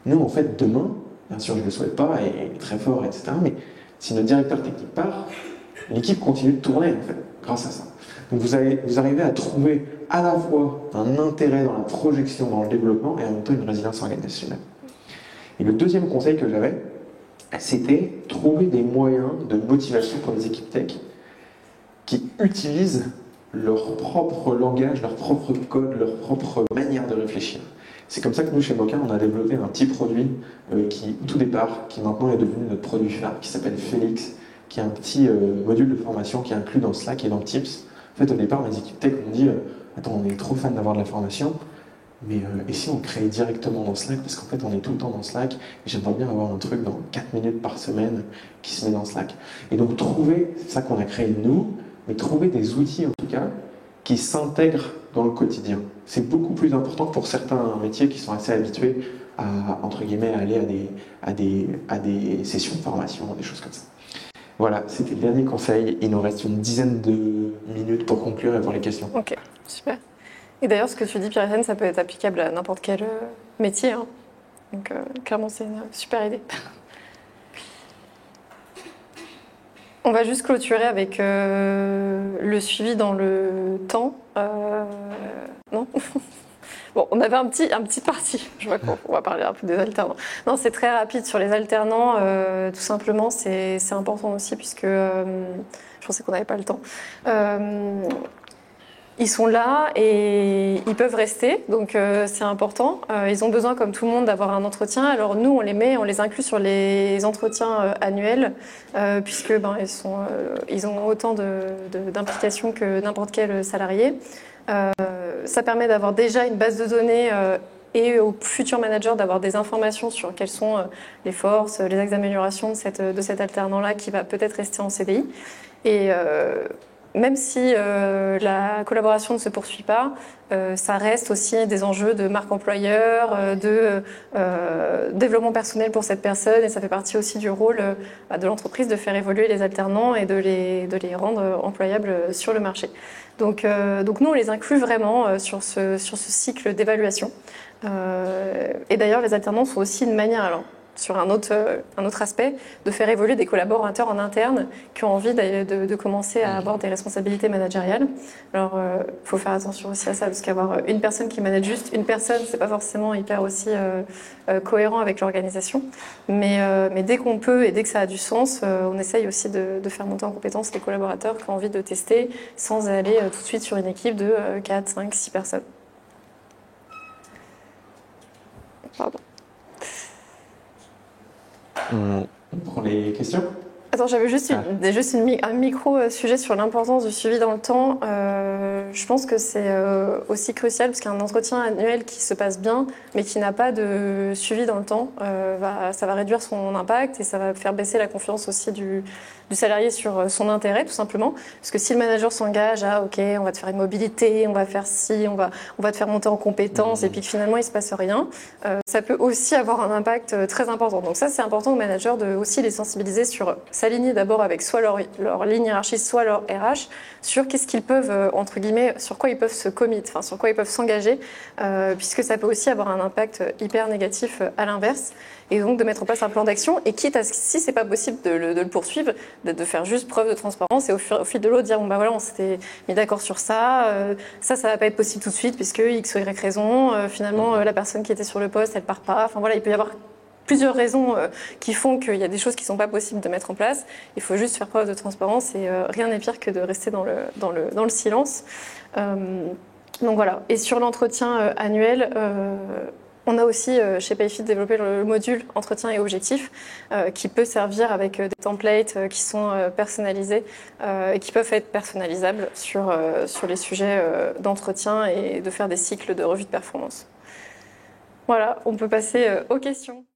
Nous, en fait, demain, bien sûr, je ne le souhaite pas, et il est très fort, etc. Mais si notre directeur technique part, l'équipe continue de tourner, en fait, grâce à ça. Donc vous arrivez à trouver à la fois un intérêt dans la projection, dans le développement, et en même temps une résilience organisationnelle. Et le deuxième conseil que j'avais, c'était trouver des moyens de motivation pour les équipes tech qui utilisent leur propre langage, leur propre code, leur propre manière de réfléchir. C'est comme ça que nous, chez Moka, on a développé un petit produit qui, au tout départ, qui maintenant est devenu notre produit phare, qui s'appelle Félix, qui est un petit module de formation qui est inclus dans Slack et dans Tips. En fait, au départ, mes équipes tech m'ont dit attends, on est trop fan d'avoir de la formation, mais et si on crée directement dans Slack, parce qu'en fait on est tout le temps dans Slack, et j'aimerais bien avoir un truc dans 4 minutes par semaine qui se met dans Slack. Et donc trouver, c'est ça qu'on a créé nous, mais trouver des outils en tout cas qui s'intègrent dans le quotidien. C'est beaucoup plus important pour certains métiers qui sont assez habitués à, entre guillemets, à aller à des sessions de formation, des choses comme ça. Voilà, c'était le dernier conseil. Il nous reste une dizaine de minutes pour conclure et pour les questions. Ok, super. Et d'ailleurs, ce que tu dis, Pierre-Étienne, ça peut être applicable à n'importe quel métier. Hein. Donc, clairement, c'est une super idée. On va juste clôturer avec le suivi dans le temps. Non. Bon, on avait un petit parti. Je vois qu'on va parler un peu des alternants. Non, c'est très rapide sur les alternants. Tout simplement, c'est important aussi puisque je pensais qu'on n'avait pas le temps. ils sont là et ils peuvent rester, donc c'est important. Ils ont besoin, comme tout le monde, d'avoir un entretien. Alors nous, on les inclut sur les entretiens annuels, puisque ils ont autant d'implications que n'importe quel salarié. Ça permet d'avoir déjà une base de données et aux futurs managers d'avoir des informations sur quelles sont les forces, les axes d'amélioration de cet alternant-là qui va peut-être rester en CDI. Et même si la collaboration ne se poursuit pas, ça reste aussi des enjeux de marque employeur, de développement personnel pour cette personne, et ça fait partie aussi du rôle de l'entreprise de faire évoluer les alternants et de les rendre employables sur le marché. Donc nous, on les inclut vraiment sur ce cycle d'évaluation. Et d'ailleurs, les alternants sont aussi une manière, alors, sur un autre aspect, de faire évoluer des collaborateurs en interne qui ont envie de commencer à avoir des responsabilités managériales. Alors, faut faire attention aussi à ça, parce qu'avoir une personne qui manage juste une personne, c'est pas forcément hyper aussi cohérent avec l'organisation. Mais dès qu'on peut et dès que ça a du sens, on essaye aussi de faire monter en compétence les collaborateurs qui ont envie de tester sans aller tout de suite sur une équipe de 4, 5, 6 personnes. Pardon. On prend les questions. Attends, j'avais juste un micro-sujet sur l'importance du suivi dans le temps. Je pense que c'est aussi crucial parce qu'un entretien annuel qui se passe bien, mais qui n'a pas de suivi dans le temps, ça va réduire son impact et ça va faire baisser la confiance aussi du salarié sur son intérêt, tout simplement. Parce que si le manager s'engage à « ok, on va te faire une mobilité, on va faire ci, on va te faire monter en compétences », et puis que finalement il ne se passe rien, ça peut aussi avoir un impact très important. Donc ça, c'est important aux managers de aussi les sensibiliser sur s'aligner d'abord avec soit leur ligne hiérarchique, soit leur RH, sur qu'est-ce qu'ils peuvent, entre guillemets, sur quoi ils peuvent se commit, enfin sur quoi ils peuvent s'engager, puisque ça peut aussi avoir un impact hyper négatif à l'inverse. Et donc de mettre en place un plan d'action, et quitte à, si c'est pas possible de le poursuivre, de faire juste preuve de transparence et au fil de l'eau dire bon bah voilà, on s'était mis d'accord sur ça, ça va pas être possible tout de suite puisque X ou Y raison, finalement la personne qui était sur le poste elle part pas, enfin voilà, il peut y avoir plusieurs raisons qui font qu'il y a des choses qui sont pas possibles de mettre en place. Il faut juste faire preuve de transparence et rien n'est pire que de rester dans le silence. Donc voilà. Et sur l'entretien annuel, on a aussi chez Payfit développé le module entretien et objectifs qui peut servir avec des templates qui sont personnalisés et qui peuvent être personnalisables sur les sujets d'entretien et de faire des cycles de revue de performance. Voilà, on peut passer aux questions.